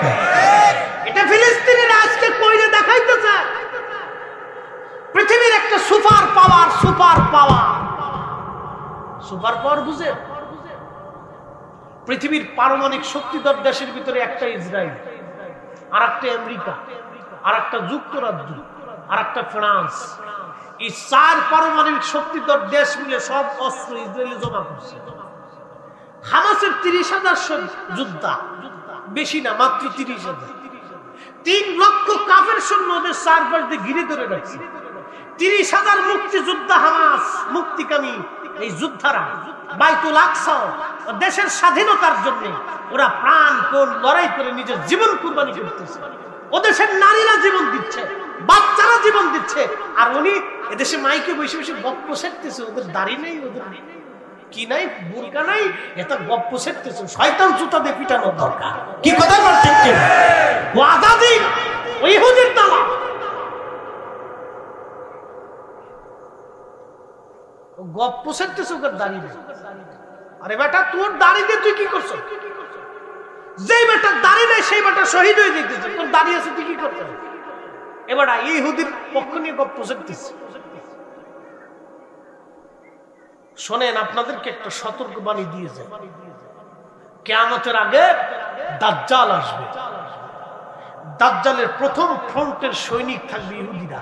এটা ফিলিস্তিনিরা আজকে কইরে দেখাইতে চায় পৃথিবীর একটা super power. Super power, super power বুঝে? পৃথিবীর পারমাণবিক শক্তিধর দেশের ভিতরে একটা ইসরায়েল, আর একটা আমেরিকা, আর একটা যুক্তরাজ্য, আর একটা ফ্রান্স। এই 4 পারমাণবিক শক্তিধর দেশ মিলে সব অস্ত্র ইসরায়েলে জমা করছে। হামাসের 30,000 যোদ্ধা, বেশি না, মাত্র 30,000। 3 লক্ষ কাফের সৈন্য ওদের চারপাশ দিয়ে ঘিরে ধরে রাখছে। 30,000 মুক্তিযোদ্ধা হামাস, মুক্তিকামী এই যোদ্ধারা বাইতুল আকসা দেশের স্বাধীনতার জন্য ওরা প্রাণ কোন লড়াই করে নিজের জীবন কুরবানি করতেছে। ও দেশের নারীরা জীবন দিচ্ছে, বাচ্চারা জীবন দিচ্ছে, আর উনি এদেশে মাইকে বসে বসে গপ্প সেরতেছে। ওদের দাড়ি নেই, ওদের কি নাই, বুরকা নাই, এটা গপ্প সেরতেছে। শয়তান জুতা দিয়ে পিটানোর দরকার। কি কথা বলছেন? ও আজাদি, ও ইহুদির দালা। গপ্প সেরতেছে, ওদের দাড়ি নেই। আরে বেটা, তোর দাড়ি দিয়ে তুই কি করছো? যেই বেটা দাড়ি নেই সেই বেটা শহীদ হয়ে যেতেছে, তোর দাড়ি আছে তুই কি করছো? এবার ইহুদির পক্ষ নিয়ে গপ্প সেরতেছে। শোনেন, আপনাদেরকে একটা সতর্কবাণী দিয়েছে, কিয়ামতের আগে দাজ্জাল আসবে। দাজ্জালের প্রথম ফ্রন্টের সৈনিক থাকবে ইহুদিরা।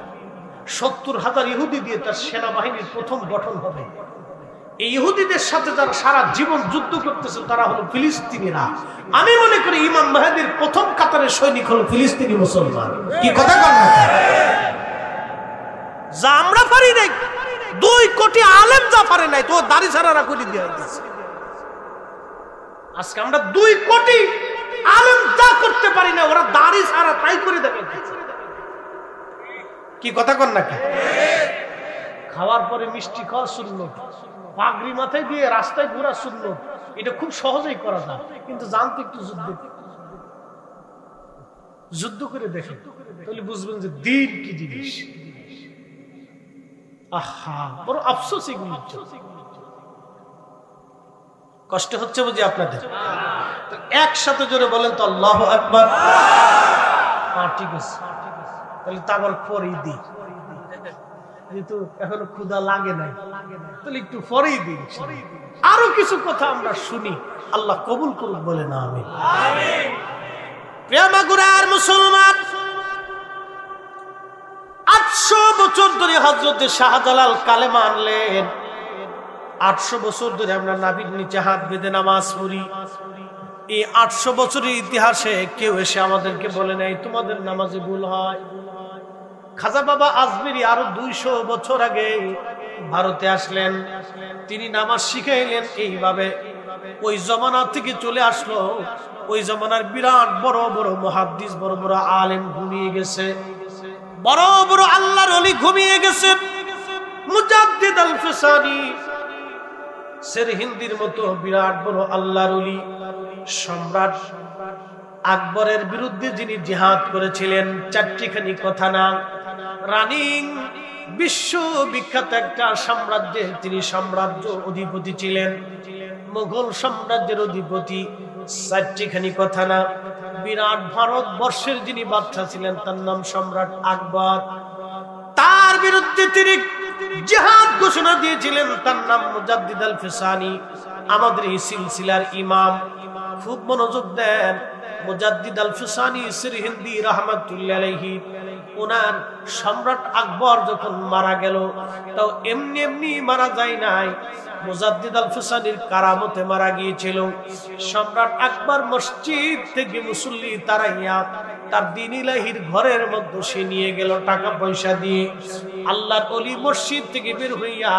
70,000 ইহুদি দিয়ে তার সেনাবাহিনীর প্রথম গঠন হবে। এই ইহুদিদের সাথে যারা সারা জীবন যুদ্ধ করতেছে তারা হলো ফিলিস্তিনিরা। আমি মনে করি ইমাম মাহদীর প্রথম কাতারের সৈনিক হলো ফিলিস্তিনি মুসলমান। কি কথা বল না? যা আমরা পারি নাই, 2 কোটি আলেম যা পারে নাই, তো দাড়ি ছাড়ারা করে দিয়ে দিচ্ছে। আজকে আমরা 2 কোটি আলেম যা করতে পারি না, ওরা দাড়ি ছাড়া তাই করে দেবে। কি কথা কন না? খাওয়ার পরে মিষ্টি খাওয়া সুন্নত, পাগড়ি মাথায় দিয়ে রাস্তায় ঘোরা সুন্নত। এটা খুব সহজেই করা যায়, কিন্তু জানতে একটু যুদ্ধ করে দেখেন, তাহলে বুঝবেন যে দিন কি জিনিস। আহা, বড় আফসোস। এগুলো কষ্ট হচ্ছে বুঝি আপনাদের? একসাথে জোরে বলেন তো আল্লাহু আকবার। ঠিক আছে, তাহলে তারপর পরেই দিই, যেহেতু এখনো ক্ষুধা লাগে নাই, তাহলে একটু পরেই দিই। আরো কিছু কথা আমরা শুনি, আল্লাহ কবুল করুক বলে না আমি। প্রেমাগুরার মুসলমান, 800 বছর ধরে হযরত শাহজালাল কালেমা আনলেন। 800 বছর ধরে আমরা নাভির নিচে হাত বেঁধে নামাজ পড়ি। এই 800 বছরের ইতিহাসে কেউ এসে আমাদেরকে বলে নাই তোমাদের নামাজে ভুল হয়। খাজা বাবা আজমিরি আরো 200 বছর আগে ভারতে আসলেন, তিনি নামাজ শিখাইলেন এইভাবে। ওই জমানা থেকে চলে আসলো। ওই জমানার বিরাট বড় বড় মুহাদ্দিস, বড় বড় আলেম ঘুমিয়ে গেছে, বড় বড় আল্লাহর ওলি ঘুমিয়ে গেছে। মুজাদ্দিদ আল ফিসানি, সেরহিন্দির মতো বিরাট বড় আল্লাহর ওলি, সম্রাট আকবরের বিরুদ্ধে যিনি জিহাদ করেছিলেন, 4টিখানি কথা না, রানিং বিশ্ব বিখ্যাত একটা সাম্রাজ্যের তিনি সাম্রাজ্য অধিপতি ছিলেন, মুঘল সাম্রাজ্যের অধিপতি। 4টিখানি কথা না, বিরাট ভারতবর্ষের যিনি বাদশা ছিলেন তার নাম সম্রাট আকবর। তার বিরুদ্ধে তিনি জিহাদ ঘোষণা দিয়েছিলেন, তার নাম মুজাদ্দিদ আল ফিসানি, আমাদের এই সিলসিলার ইমাম। খুব মনোযোগ দেন, মুজাদ্দিদ আল ফুসানি সিরহিন্দি রাহমাতুল্লাহি আলাইহি ওনার সম্রাট আকবর যখন মারা গেল, তাও এমনি এমনি মারা যায় নাই, মুজাদ্দিদ আল ফুসানির কারামতে মারা গিয়েছিল। সম্রাট আকবর মসজিদ থেকে মুসল্লি তারাইয়া তার দ্বীন ইলাহির ঘরের মধ্যে সে নিয়ে গেল টাকা পয়সা দিয়ে। আল্লাহর ওলি মসজিদ থেকে বের হইয়া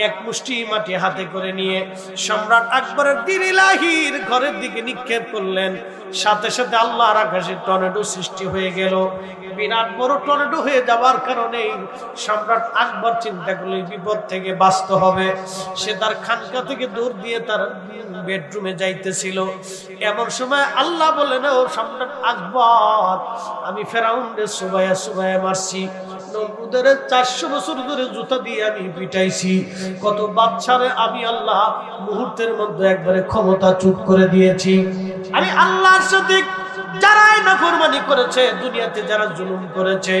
এক মুষ্টি মাটি হাতে করে নিয়ে সম্রাট আকবরের দ্বীন ইলাহির ঘরের দিকে নিক্ষেপ করলেন। সাথে সাথে আল্লাহর আকাশে টর্নেডো সৃষ্টি হয়ে গেল। বিরাট বড় টর্নেডো হয়ে যাওয়ার কারণে সম্রাট আকবর চিন্তা করলে বিপদ থেকে বাঁচতে হবে। সে তার খানকা থেকে দৌড় দিয়ে তার বেডরুমে যাইতেছিল। এমন সময় আল্লাহ বলেন, ও সম্রাট আকবর, আমি ফেরাউনরে সুবাইয়া সুবাইয়া মারছি, নমরুদের 400 বছর ধরে জুতা দিয়ে আমি পিটাইছি, কত বাদশারে আমি আল্লাহ মুহূর্তের মধ্যে একবারে ক্ষমতা চুপ করে দিয়েছি। আমি আল্লাহর সাথে যারাই নাফরমানি করেছে, দুনিয়াতে যারা জুলুম করেছে,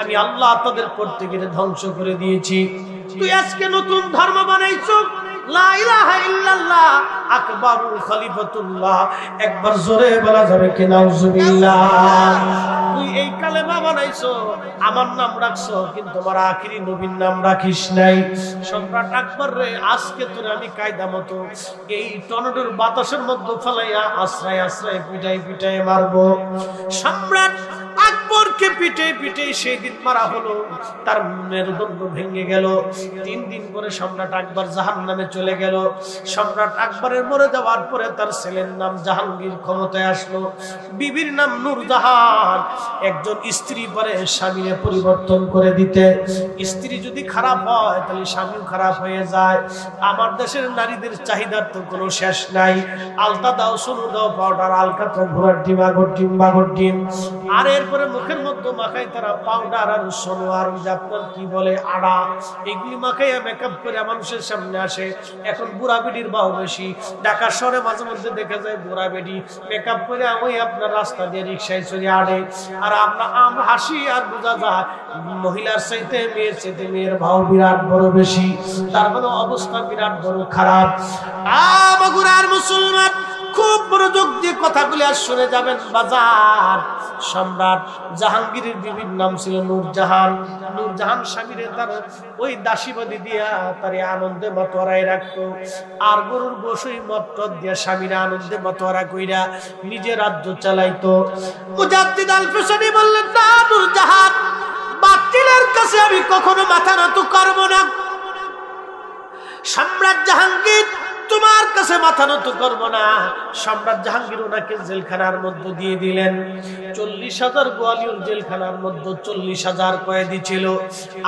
আমি আল্লাহ তাদের প্রত্যেকের ধ্বংস করে দিয়েছি। তুই আজকে নতুন ধর্ম বানাইছো, লা ইলাহা ইল্লাল্লাহ আকবারুল খলিফাতুল্লাহ। একবার জোরে বলা যাবে কি নাউজুবিল্লাহ। তুই এই কালেমা বানাইছো, আমার নাম রাখছো, কিন্তু আমার আখিরি নবীর নাম রাখিস নাই। সম্রাট আকবর রে, আজকে তোর আমি কায়দা মতো এই টর্নেডোর বাতাসের মধ্যে ফেলাইয়া আশ্রয় আশ্রয় পিটাই পিটাই মারবো। সম্রাট আকবরকে পিটে পিটে সেই দিন মারা হলো, তার মেরুদণ্ড ভেঙে গেল। 3 দিন পরে সম্রাট আকবর জাহান্নামে চলে গেল। সম্রাট আকবরের মরে যাওয়ার পরে তার ছেলের নাম জাহাঙ্গীর ক্ষমতায় আসলো, বিবির নাম নূরজাহান। একজন স্ত্রী পরে স্বামীরে পরিবর্তন করে দিতে, স্ত্রী যদি খারাপ হয় তাহলে স্বামীও খারাপ হয়ে যায়। আমার দেশের নারীদের চাহিদার তো কোনো শেষ নাই। আলতা দাও, সোনু দাও, পাউডার, আলকাতরা, ঘোড়ার ডিম, আগর ডিম, বাগর ডিম, আর এরপরে মুখের মধ্যে মাখাই তারা পাউডার আর সোনু আর আপনার কি বলে আড়া, এগুলি মাখাইয়া মেকআপ করে মানুষের সামনে আসে। এখন বুড়া বেডির বাহু বেশি। ঢাকা শহরে মাঝে মধ্যে দেখা যায় বুড়া বেডি মেকআপ করে ওই আপনার রাস্তা দিয়ে রিক্সায় চলে আড়ে। আর আমরা হাসি আর বোঝা যায় মহিলার চাইতে মেয়ের চাইতে মেয়ের ভাও বিরাট বড় বেশি। তার মানে অবস্থা বিরাট বড় খারাপ। বগুড়ার মুসলমান খুব মনোযোগ দিয়ে কথাগুলি আর শুনে যাবেন বাজার। সম্রাট জাহাঙ্গীরের বিবির নাম ছিল নূরজাহান। নূরজাহান স্বামীরে তার ওই দাসীবাদী দিয়া তারে আনন্দে মতোয়ারায় রাখতো, আর গরুর গোশই মত দিয়া স্বামীরা আনন্দে মতোয়ারা কইরা নিজে রাজ্য চালাইতো। মুজাদ্দিদ আল ফুসানি বললেন, না নূরজাহান, বাতিলের কাছে আমি কখনো মাথা নত করব না। সম্রাট জাহাঙ্গীর তোমার কাছে মাথা নত করবো না। সম্রাট জাহাঙ্গীর ওনাকে জেলখানার মধ্যে দিয়ে দিলেন। 40,000 গোয়ালিয়র জেলখানার মধ্যে 40,000 কয়েদি ছিল।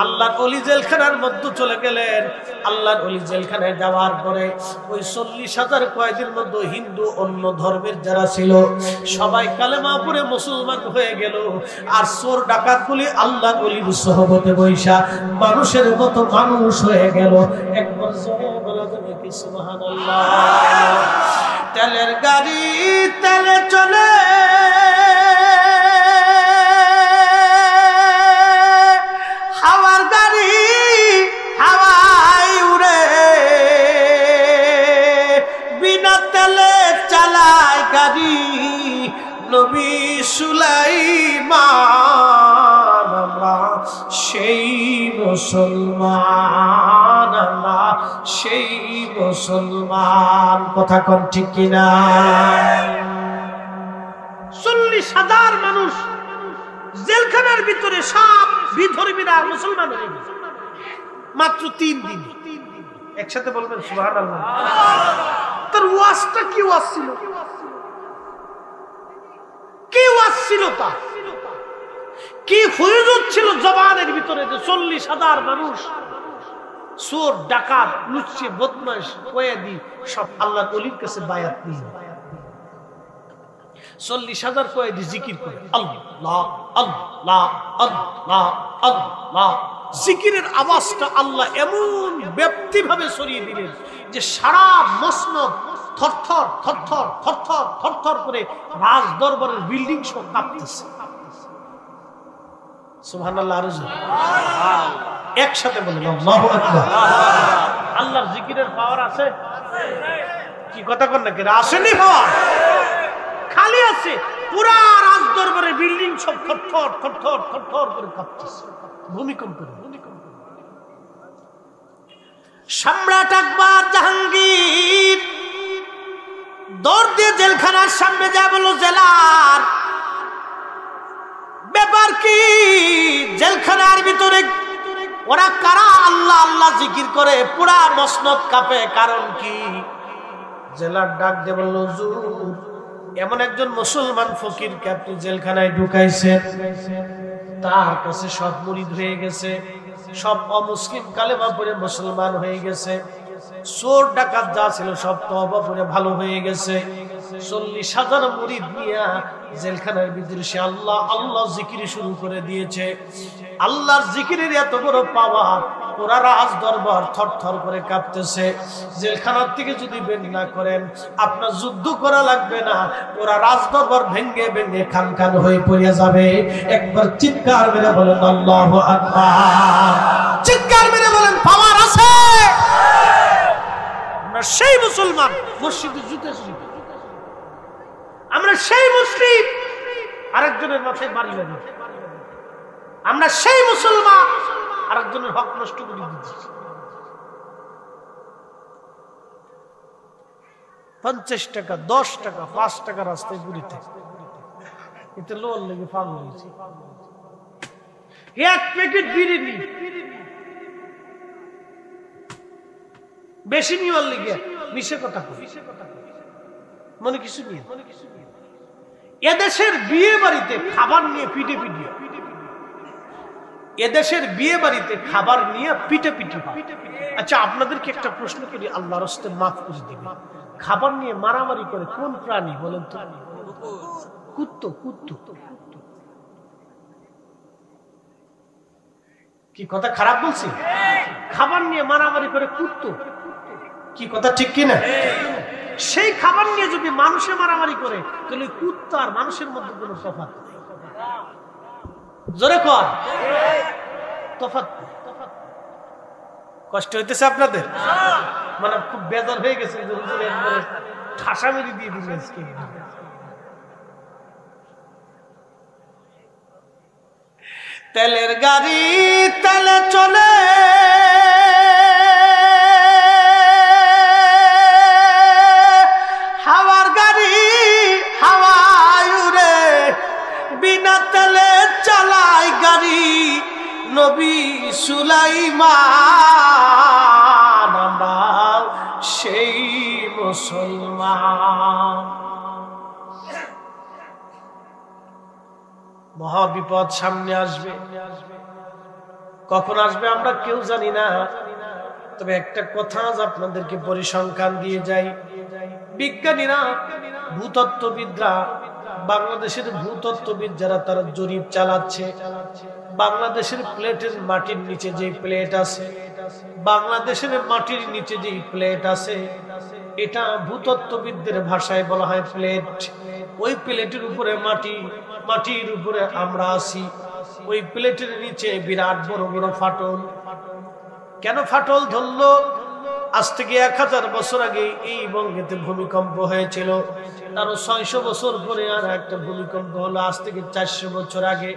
আল্লাহর ওলি জেলখানার মধ্যে চলে গেলেন। আল্লাহর ওলি জেলখানায় যাওয়ার পরে ওই 40,000 কয়েদির মধ্যে হিন্দু অন্য ধর্মের যারা ছিল সবাই কালেমা পড়ে মুসলমান হয়ে গেল। আর চোর ডাকাতগুলি আল্লাহর ওলির সোহবতে বৈশা মানুষের মতো মানুষ হয়ে গেল। একবার জোরে বলা যাবে কি সুবহানাল্লাহ। তেলের গাড়ি তেলে চলে, হাওয়ার গাড়ি হাওয়ায় উড়ে, বিনা তেলে চালায় গাড়ি নবী সুলাইমান। আমরা সেই মুসলমান, আমরা সেই মুসলমান। কথা কোন ঠিক কিনা? 40,000 মানুষ জেলখানার ভিতরে সব বিধর্মীরা মুসলমান হয়ে গেছে মাত্র 3 দিন। একসাথে বলবেন সুবহানাল্লাহ। তার ওয়াজটা কি ওয়াজ ছিল? কি ওয়াজ ছিল? তা কি ফয়জত ছিল জবানের ভিতরে যে 40,000 মানুষ চোর ডাকাত লুচ্চে বদমাশ কয়েদি সব আল্লাহর ওলির কাছে বায়াত নিয়ে 40,000 কয়েদি জিকির করে আল্লাহ আল্লাহ আল্লাহ আল্লাহ। জিকিরের আওয়াজটা আল্লাহ এমন ব্যাপ্তি ভাবে ছড়িয়ে দিলেন যে সারা মসনদ থরথর থরথর থরথর থরথর করে রাজ দরবারের বিল্ডিং সব কাঁপতেছে। সুবহানাল্লাহ। আর একসাথে বলেন আল্লাহু আকবার। আল্লাহর জিকিরের পাওয়ার আছে কি? কথা কন নাকি? আসেনি পাওয়ার? খালি আছে, পুরা রাজ দরবারের বিল্ডিং সব খটখট খটখট খটখট করে কাঁপতেছে ভূমিকম্পে। সম্রাট আকবর জাহাঙ্গীর দৌড় দিয়ে জেলখানার সামনে যা বলল, জেলার ব্যাপার কি? জেলখানার ভিতরে ওরা কারা আল্লাহ আল্লাহ জিকির করে, পুরা মসনদ কাঁপে। কারণ কি? জেলার ডাক দিয়ে বলল, হুজুর, এমন একজন মুসলমান ফকিরকে আপনি জেলখানায় ঢুকাইছেন, তার কাছে সব মুরিদ হয়ে গেছে, সব অমুসলিম কালেমা পড়ে মুসলমান হয়ে গেছে, চোর ডাকাত যা ছিল সব তওবা করে ভালো হয়ে গেছে। 40,000 মুরিদ নিয়ে জেলখানার ভিতরে সে আল্লাহ আল্লাহ জিকির শুরু করে দিয়েছে। আল্লাহর জিকিরের এত বড় পাওয়ার, পুরা রাজ দরবার থরথর করে কাঁপতেছে। জেলখানার থেকে যদি বের না করেন, আপনার যুদ্ধ করা লাগবে না, পুরা রাজ দরবার ভেঙ্গে ভেঙ্গে খান খান হয়ে পড়ে যাবে। একবার চিৎকার মেরে বলেন আল্লাহু আকবার, চিৎকার মেরে বলেন পাওয়ার আছে। আমরা সেই মুসলমান মসজিদে জুতে শুনি, আমরা সেই মুসলিম আরেকজনের মাথায় বাড়ি লাগে, আমরা সেই মুসলমান আরেকজনের হক নষ্ট করে দিচ্ছি। 50 টাকা 10 টাকা 5 টাকা রাস্তায় ঘুরিতে এতে লোন লেগে ফান হয়েছে। এক প্যাকেট বিরিয়ানি বেশি নিওয়ার লেগে মিশে কথা কই, মনে কিছু নিয়ে। এদেশের বিয়ে বাড়িতে খাবার নিয়ে পিটে পিটে, এদেশের বিয়ে বাড়িতে খাবার নিয়ে পিটে পিটে। আচ্ছা, আপনাদেরকে একটা প্রশ্ন করি, আল্লাহর রাস্তে মাফ করে দিবেন, খাবার নিয়ে মারামারি করে কোন প্রাণী বলেন তো? কুত্তো। কুত্তো কি কথা খারাপ বলছি? খাবার নিয়ে মারামারি করে কুত্তো, কি কথা ঠিক কিনা? সেই খাবার নিয়ে যদি মানুষে মারামারি করে, তাহলে কুত্তা আর মানুষের মধ্যে কোনো তফাৎ নেই। জোরে কর, তফাৎ। কষ্ট হইতেছে আপনাদের? মানে খুব বেজার হয়ে গেছে, একবারে ঠাসা মেরে দিয়ে দিলেন। তেলের গাড়ি তেলে চলে, হাওয়ার গাড়ি হাওয়ায় উড়ে, বিনা তেলে চালায় গাড়ি নবী সুলাইমান। আমরা সেই মুসলমান। মহাবিপদ সামনে আসবে, কখন আসবে আমরা কেউ জানি না। তবে একটা কথা আজ আপনাদেরকে পরিসংখ্যান দিয়ে যাই, বিজ্ঞানীরা, ভূতত্ত্ববিদরা, বাংলাদেশের ভূতত্ত্ববিদ যারা, তারা জরিপ চালাচ্ছে। বাংলাদেশের প্লেটের মাটির নিচে যে প্লেট আছে, বাংলাদেশের মাটির নিচে যে প্লেট আছে, এটা ভূতত্ত্ববিদদের ভাষায় বলা হয় প্লেট। ওই প্লেটের উপরে মাটি, মাটির উপরে আমরা আছি। ওই প্লেটের নিচে বিরাট বড় বড় ফাটল। কেন ফাটল ধরলো? আজ থেকে 1000 বছর আগে এই বঙ্গেতে ভূমিকম্প হয়েছিল, তারও 600 বছর পরে আর একটা ভূমিকম্প হলো আজ থেকে 400 বছর আগে।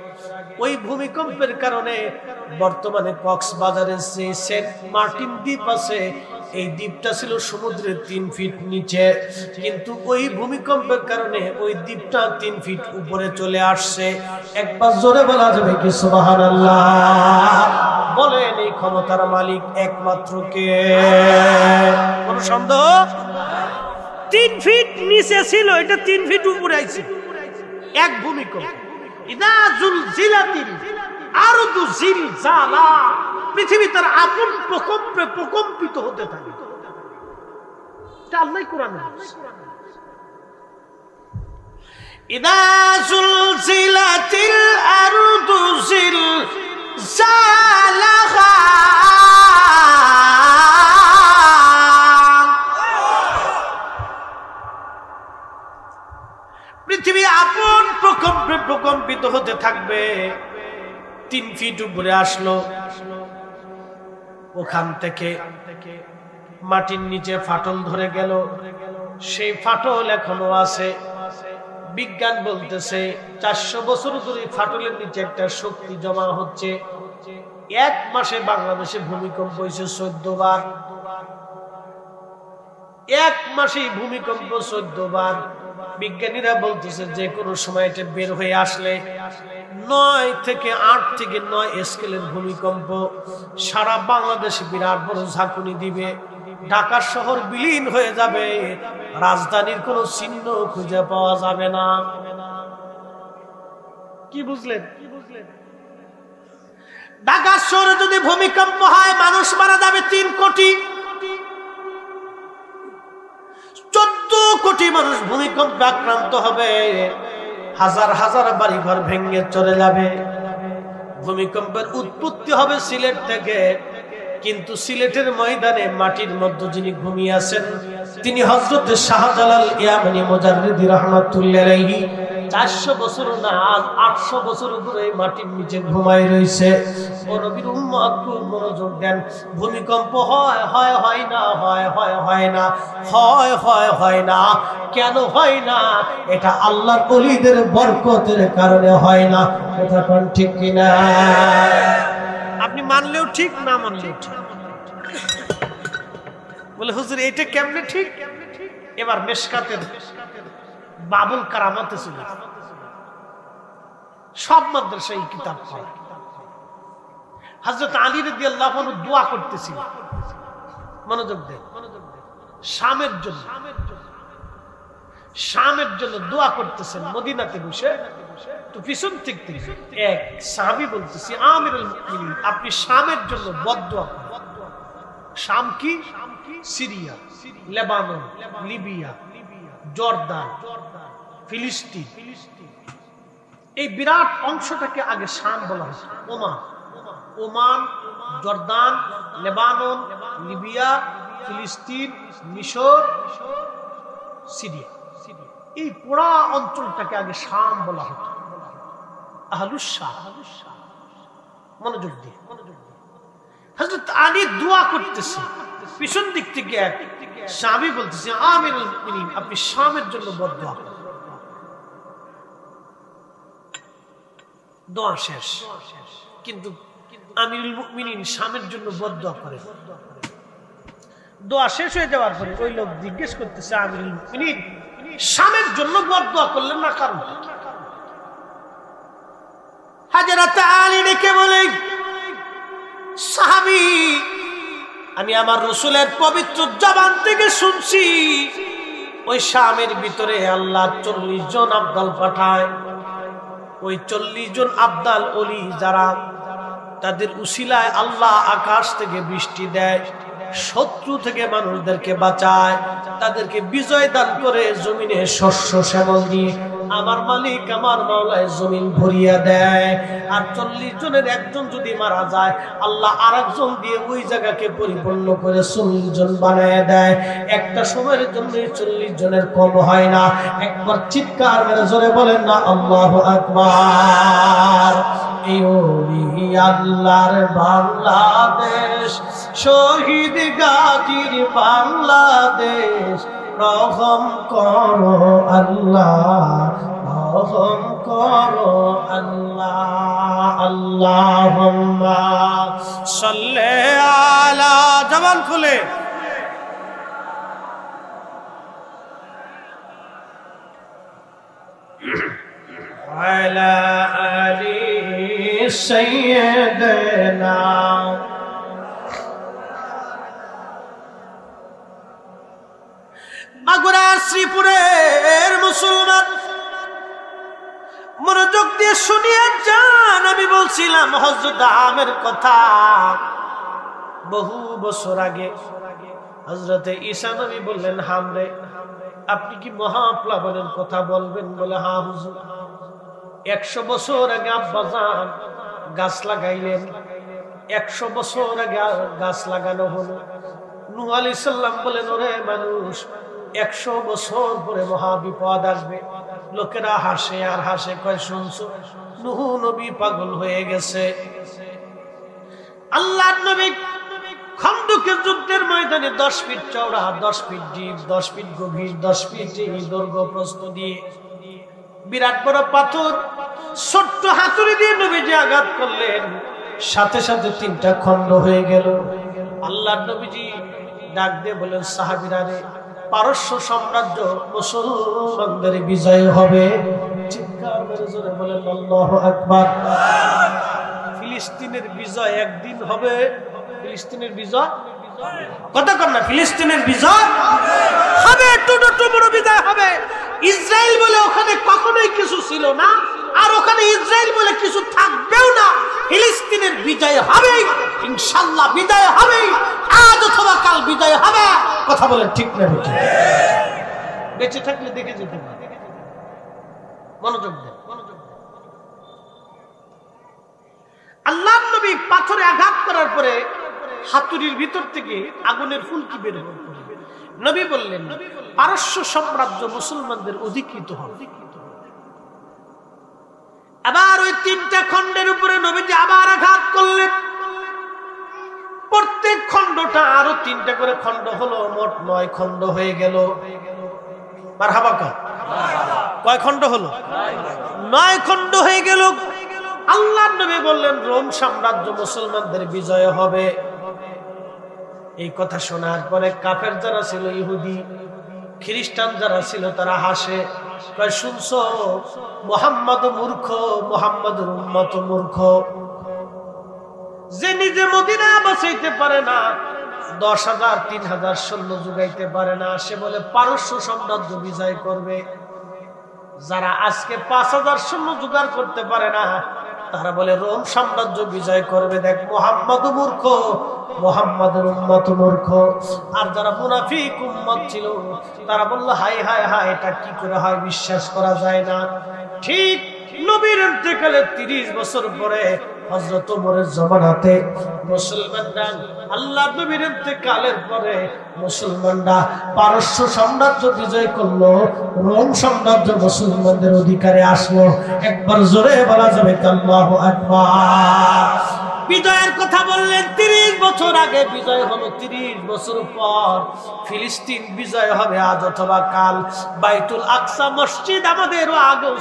ওই ভূমিকম্পের কারণে বর্তমানে কক্সবাজারের যে সেন্ট মার্টিন দ্বীপ আছে, এই দ্বীপটা ছিল সমুদ্রের 3 ফিট নিচে, কিন্তু ওই ভূমিকম্পের কারণে ওই দ্বীপটা 3 ফিট উপরে চলে আসছে। একবার জোরে বলা যাবে কি সুবহানাল্লাহ? বলেন এই ক্ষমতার মালিক একমাত্র কে? কোন সন্দেহ? 3 ফিট নিচে ছিল, এটা 3 ফিট উপরে আইছে এক ভূমিকম্প। ইদা জুলজিলাতিল আরদু জিলজালা, পৃথিবী তার আপন প্রকম্পে প্রকম্পিত হতে থাকে। এটা আল্লাহই কোরআনে বলেছে। ইদা জুলজিলাতিল আরদু জিলজালাহা, পৃথিবী আপন প্রকম্পে প্রকম্পিত হতে থাকবে। 3 ফিট উপরে আসলো, ওখান থেকে মাটির নিচে ফাটল ধরে গেল। সেই ফাটল এখনো আছে। বিজ্ঞান বলতেছে 400 বছর ধরে ফাটলের নিচে একটা শক্তি জমা হচ্ছে। এক মাসে বাংলাদেশে ভূমিকম্প হয়েছে 14 বার। এক মাসে ভূমিকম্প 14 বার। বিজ্ঞানীরা বলতেছে যে কোনো সময় এটা বের হয়ে আসলে 9 থেকে 8 থেকে 9 স্কেলের ভূমিকম্প সারা বাংলাদেশে বিরাট বড় ঝাঁকুনি দিবে। ঢাকা শহর বিলীন হয়ে যাবে, রাজধানীর কোনো চিহ্ন খুঁজে পাওয়া যাবে না। কি বুঝলেন? ঢাকা শহরে যদি ভূমিকম্প হয় মানুষ মারা যাবে 3 কোটি। 14 কোটি মানুষ ভূমিকম্পে আক্রান্ত হবে, হাজার হাজার বাড়িঘর ভেঙে চলে যাবে। ভূমিকম্পের উৎপত্তি হবে সিলেট থেকে, কিন্তু সিলেটের ময়দানে মাটির মধ্যে যিনি ঘুমিয়ে আছেন তিনি হযরত শাহজালাল ইয়ামানি মুজাদ্দিদি রাহমাতুল্লাহি আলাইহি। 400 বছর না 800 বছর ধরে মাটির নিচে ঘুমায় রয়েছে। ও নবীর উম্মত খুব মনোযোগ দেন। ভূমিকম্প হয় হয় হয় না, হয় হয় হয় না, হয় হয় হয় না। কেন হয় না? এটা আল্লাহর ওলিদের বরকতের কারণে হয় না। কথা কোন ঠিক কিনা? আপনি মানলেও ঠিক, না মানলেও ঠিক। বলে হুজুর এটা কেমনে ঠিক? এবার মেশকাতের বাবুল কারামাতে ছিল, সব মাদ্রাসায় এই কিতাব পড়া। হযরত আলী রাদিয়াল্লাহু আনহু দোয়া করতেছিল, মনোযোগ দেন, শামের জন্য, শামের জন্য দোয়া করতেছেন মদিনাতে বসে। তো পিছন থেকে এক সাহাবী বলতেছি, আমিরুল মুমিনিন আপনি শামের জন্য বদদোয়া করেন। শাম কি? সিরিয়া, লেবানন, লিবিয়া, জর্দান, ফিলিস্তিন, এই বিরাট অংশটাকে আগে শাম বলা হতো। ওমান, জর্দান, লেবানন, লিবিয়া, ফিলিস্তিন, মিশর, সিরিয়া, এই পুরা অঞ্চলটাকে আগে শাম বলা হতো। আহলুস শাম। মনোযোগ দিয়ে, হযরত আলী দোয়া করতেছে, পিছন দিক থেকে এক সাহাবী বলতেছে, আমিরুল মুমিনিন আপনি শামের জন্য বদদোয়া করেন। দোয়া শেষ, কিন্তু আমিরুল মুমিনিন শামের জন্য বদদোয়া করেন। দোয়া শেষ হয়ে যাওয়ার পরে ওই লোক জিজ্ঞেস করতেছে, আমিরুল মুমিনিন শামের জন্য বদদোয়া করলেন না কারণ? হযরত আলী ডেকে বলে, সাহাবী আমি আমার রাসূলের পবিত্র জবান থেকে শুনছি ওই শামের ভিতরে আল্লাহ 40 জন আব্দাল পাঠায়। ওই 40 জন আব্দাল ওলি যারা, তাদের উসিলায় আল্লাহ আকাশ থেকে বৃষ্টি দেয়, শত্রু থেকে মানুষদেরকে বাঁচায়, তাদেরকে বিজয় দান করে জমিনে শস্য শ্যামল দিয়ে আমার মালিক আমার মাওলায় জমিন ভরিয়া দেয়। আর 40 জনের একজন যদি মারা যায় আল্লাহ আরেকজন দিয়ে ওই জায়গাকে পরিপূর্ণ করে 40 জন বানায় দেয়। একটা সময়ের জন্য 40 জনের কম হয় না। একবার চিৎকার মেরে জোরে বলেন না আল্লাহু আকবার। এই ওলি আল্লাহর বাংলাদেশ, শহীদ গাজীর বাংলাদেশ, রহম করো আল্লাহ, রহম করো আল্লাহ। আল্লাহুম্মা সাল্লি আলা, জবান খুলে আলা আলি সাইয়্যিদানা। মাগুরার শ্রীপুরের মুসলমান মনোযোগ দিয়ে শুনিয়ে যান। আমি বলছিলাম হযরত আমের কথা। বহু বছর আগে হযরতে ঈসা নবী বললেন, হামরে আপনি কি মহাপ্লাবনের কথা বলবেন? বলে হ্যাঁ হুজুর। 100 বছর আগে আব্বাজান গাছ লাগাইলেন, 100 বছর আগে গাছ লাগানো হলো। নূহ আলাইহিস সালাম বলেন, ওরে মানুষ 100 বছর পরে মহাবিপদ আসবে। লোকেরা হাসে আর হাসে, কয় শুনছো নূহ নবী পাগল হয়ে গেছে। আল্লাহর নবী খন্দকের যুদ্ধের ময়দানে 10 ফিট চওড়া, 10 ফিট ডিপ, 10 ফিট গভীর, 10 ফিট দৈর্ঘ্য প্রস্থ দিয়ে বিরাট বড় পাথর ছোট্ট হাতুড়ি দিয়ে নবীজি আঘাত করলেন, সাথে সাথে 3টা খণ্ড হয়ে গেল। আল্লাহর নবীজি ডাক দিয়ে বলেন, সাহাবীরা রে, পারস্য সাম্রাজ্য মুসলমানদের বিজয় হবে। চিৎকার করে জোরে বলেন আল্লাহু আকবার। ফিলিস্তিনের বিজয় একদিন হবে। ফিলিস্তিনের বিজয় কথা কর না, ফিলিস্তিনের বিজয় হবে, বড় বিজয় হবে। ইসরায়েল বলে ওখানে কখনোই কিছু ছিল না, আর ওখানে ইসরায়েল বলে কিছু থাকবেও না। ফিলিস্তিনের বিজয় হবে ইনশাআল্লাহ, বিজয় হবে, আজ অথবা কাল বিজয় হবে। কথা বলেন ঠিক না বেঠিক? বেঁচে থাকলে দেখে যেতে পারে। মনোযোগ দেন। আল্লাহর নবী পাথরে আঘাত করার পরে হাতুড়ির ভিতর থেকে আগুনের ফুলকি বের হল। নবী বললেন, পারস্য সাম্রাজ্য মুসলমানদের অধিকৃত হবে। আবার ওই 3টা খণ্ডের উপরে নবীজি আবার আঘাত করলেন। প্রত্যেক খণ্ডটা আরো 3টা করে খণ্ড হলো, মোট 9 খণ্ড হয়ে গেল। মারহাবা কা কয় খণ্ড হলো? 9 খণ্ড হয়ে গেল। আল্লাহর নবী বললেন, রোম সাম্রাজ্য মুসলমানদের বিজয় হবে। এই কথা শোনার পরে কাফের যারা ছিল, ইহুদি খ্রিস্টান যারা ছিল, তারা হাসে, কয় শুনছো, মুহাম্মদ মূর্খ, মুহাম্মদের উম্মত মূর্খ, যে নিজে মদিনা বাঁচাইতে পারে না, 10,000 3,000 সৈন্য জোগাইতে পারে না, সে বলে পারস্য সাম্রাজ্য বিজয় করবে। যারা আজকে 5,000 সৈন্য জোগাড় করতে পারে না, তারা বলে রোম সাম্রাজ্য বিজয় করবে। দেখ, মুহাম্মদ মূর্খ, মুহাম্মাদের উম্মত মূর্খ। আর যারা মুনাফিক উম্মত ছিল, তারা বলল, হায় হায় হায়, এটা কি করে হয়, বিশ্বাস করা যায় না। ঠিক নবীর ইন্তেকালে 30 বছর পরে হযরত ওমরের জামানাতে মুসলমানরা, আল্লাহর নবীর ইন্তেকালের পরে মুসলমানরা পারস্য সাম্রাজ্য বিজয় করলো, রোম সাম্রাজ্য মুসলমানদের অধিকারে আসলো। একবার জোরে বলা যাবে আল্লাহু আকবার। বিজয়ের কথা বললেন, 30 বছর আগে বিজয় হলো, 30 বছর পর ফিলিস্তিন বিজয় হবে আজ অথবা কাল। বাইতুল আকসা মসজিদ আমাদেরও আগেও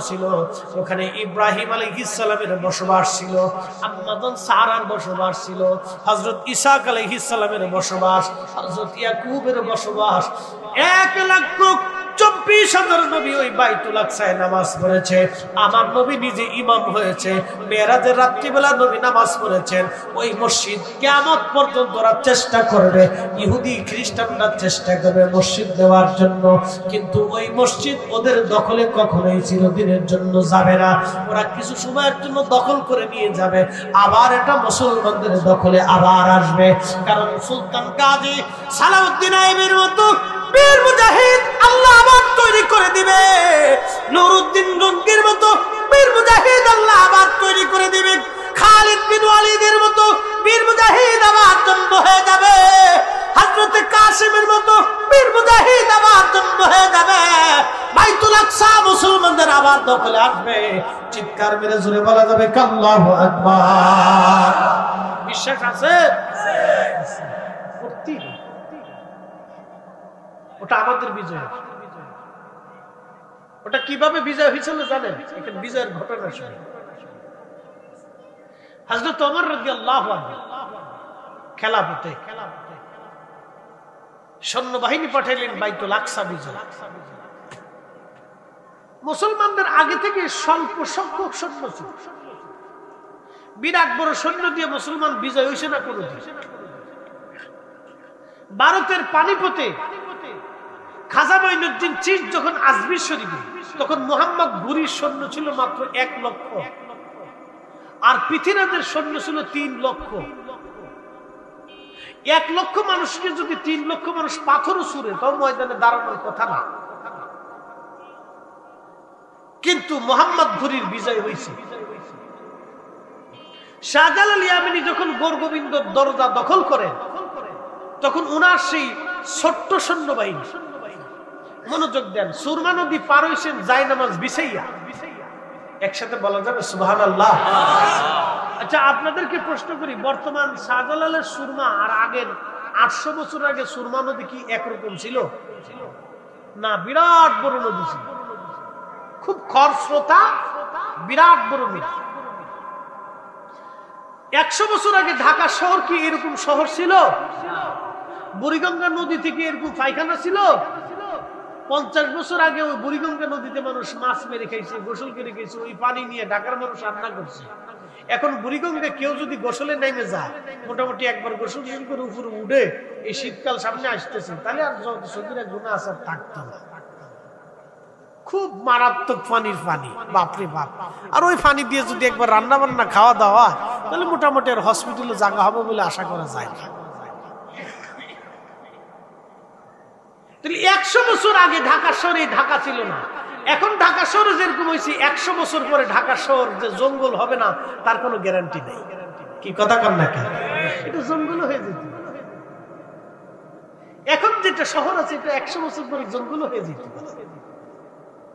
ছিল, ওখানে ইব্রাহিম আলাইহিস সালামের বসবাস ছিল, আম্মাজান সারার বসবাস ছিল, হযরত ঈসা আলাইহিস সালামের বসবাস, হযরত ইয়াকুবের বসবাস। 1,24,000 নবী ওই বাইতুল আকসায় নামাজ পড়েছে। আমার নবী নিজে ইমাম হয়েছে, মেরাজের রাত্রিবেলা নবী নামাজ পড়েছেন। ওই মসজিদ কিয়ামত পর্যন্ত ওরা চেষ্টা করবে, ইহুদি খ্রিস্টানরা চেষ্টা করবে মসজিদ দেওয়ার জন্য, কিন্তু ওই মসজিদ ওদের দখলে কখনোই চিরদিনের জন্য যাবে না। ওরা কিছু সময়ের জন্য দখল করে নিয়ে যাবে, আবার এটা মুসলমানদের দখলে আবার আসবে। কারণ সুলতান গাজী সালাউদ্দিন আইবের মতো বীর মুজাহিদ আল্লাহ আবার তৈরি করে দিবে, নুরউদ্দিন রঙ্গির মতো বীর মুজাহিদ আল্লাহ আবার তৈরি করে দিবে, খালিদ বিন ওয়ালিদের মতো বীর মুজাহিদ আবার জন্ম হয়ে যাবে, হযরত কাসিমের মতো বীর মুজাহিদ আবার জন্ম হয়ে যাবে। বাইতুল আকসা মুসলমানদের আবার দখলে আসবে। চিৎকার মেরে জোরে বলা যাবে আল্লাহু আকবার। বিশ্বাস আছে? ওটা আমাদের বিজয়। ওটা কিভাবে বিজয় হয়েছিল জানেন? এখানে বিজয়ের ঘটনা শুনে। হযরত ওমর রাদিয়াল্লাহু আনহু খেলাফতে সৈন্যবাহিনী পাঠাইলেন বাইতুল আকসা বিজয়। মুসলমানদের আগে থেকে স্বল্প সংখ্যক সৈন্য ছিল, বিরাট বড় সৈন্য দিয়ে মুসলমান বিজয় হয়েছে না কোনোদিন। ভারতের পানিপথে খাজা মঈনুদ্দিন চিস্তি যখন আজমির শরীফে, তখন মুহাম্মদ ঘুরির সৈন্য ছিল মাত্র 1 লক্ষ, আর পৃথিবীর সৈন্য ছিল 3 লক্ষ। 1 লক্ষ মানুষকে যদি 3 লক্ষ মানুষ পাথরও ছুঁড়ে, তাও ময়দানে দাঁড়ানোর কথা না। কিন্তু মুহাম্মদ ঘুরির বিজয় হয়েছে। শাহজালাল ইয়ামানি যখন গোরগোবিন্দ দরজা দখল করেন, তখন উনার সেই ছোট্ট সৈন্যবাহিনী, মনোযোগ দেন, সুরমা নদী পার হইছেন জায়নামাজ বিছাইয়া। একসাথে বলা যাবে সুবহানাল্লাহ। আচ্ছা, আপনাদেরকে প্রশ্ন করি, বর্তমান শাহজালালের সুরমা আর আগের 800 বছর আগে সুরমা নদী কি একরকম ছিল? না, বিরাট বড় নদী ছিল। খুব খরস্রোতা, বিরাট বড় মিল। 100 বছর আগে ঢাকা শহর কি এরকম শহর ছিল? বুড়িগঙ্গা নদী থেকে এরকম পায়খানা ছিল? 50 বছর আগে ওই বুড়িগঙ্গা নদীতে মানুষ মাছ মেরে খাইছে, গোসল করে খাইছে, ওই পানি নিয়ে ঢাকার মানুষ রান্না করছে। এখন বুড়িগঙ্গা কেউ যদি গোসলে নেমে যায়, মোটামুটি একবার গোসল করে উপরে উঠে, এই শীতকাল সামনে আসতেছে, তাহলে আর সগীরা গুনাহ আসার থাকতো না। খুব মারাত্মক পানির পানি, বাপরে বাপ। আর ওই পানি দিয়ে যদি একবার রান্না বান্না খাওয়া দাওয়া, তাহলে মোটামুটি আর হসপিটালে জায়গা হবে বলে আশা করা যায় না। 100 বছর আগে ঢাকা শহরে ঢাকা ছিল না। এখন ঢাকা শহরে যেরকম হয়েছে, 100 বছর পরে ঢাকা শহর যে জঙ্গল হবে না তার কোনো গ্যারান্টি নেই। কি কথা কন না কেন? এটা জঙ্গল হয়ে যেত। এখন যেটা শহর আছে এটা 100 বছর পরে জঙ্গল হয়ে যেত,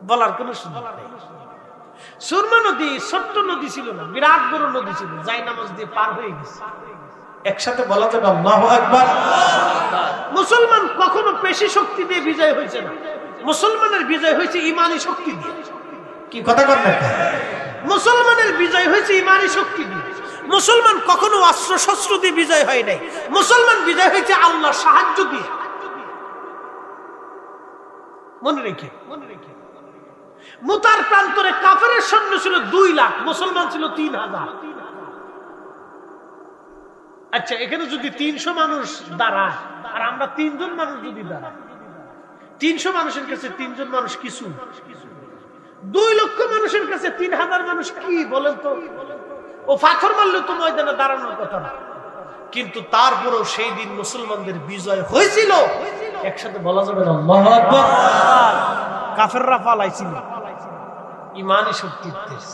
বলার কোনো সুযোগ নেই। সুরমা নদী ছোট্ট নদী ছিল না, বিরাট বড় নদী ছিল, যাই নামাজ দিয়ে পার হয়ে গেছে। একসাথে বলা যাবে আল্লাহু আকবার। মুসলমান কখনো পেশি শক্তি দিয়ে বিজয় হয়েছে না, মুসলমানের বিজয় হয়েছে ইমানি শক্তি দিয়ে। কি কথা কর না? মুসলমানের বিজয় হয়েছে ইমানি শক্তি দিয়ে। মুসলমান কখনো অস্ত্র শস্ত্র দিয়ে বিজয় হয় নাই, মুসলমান বিজয় হয়েছে আল্লাহর সাহায্য দিয়ে। মনে রেখে মুতার প্রান্তরে কাফেরের সৈন্য ছিল 2 লাখ, মুসলমান ছিল 3000। আচ্ছা, এখানে যদি 300 মানুষ দাঁড়ায় আর আমরা 3 জন মানুষ যদি দাঁড়াই, 300 মানুষের কাছে 3 জন মানুষ কিছু, 2 লক্ষ মানুষের কাছে 3000 মানুষ কি বলেন তো? ও পাথর মারলে তো ময়দানে দাঁড়ানোর কথা না। কিন্তু তারপরেও সেই দিন মুসলমানদের বিজয় হয়েছিল। একসাথে বলা যাবে না আল্লাহু আকবার। কাফেররা পালাইছিল ইমানি শক্তির দেশ।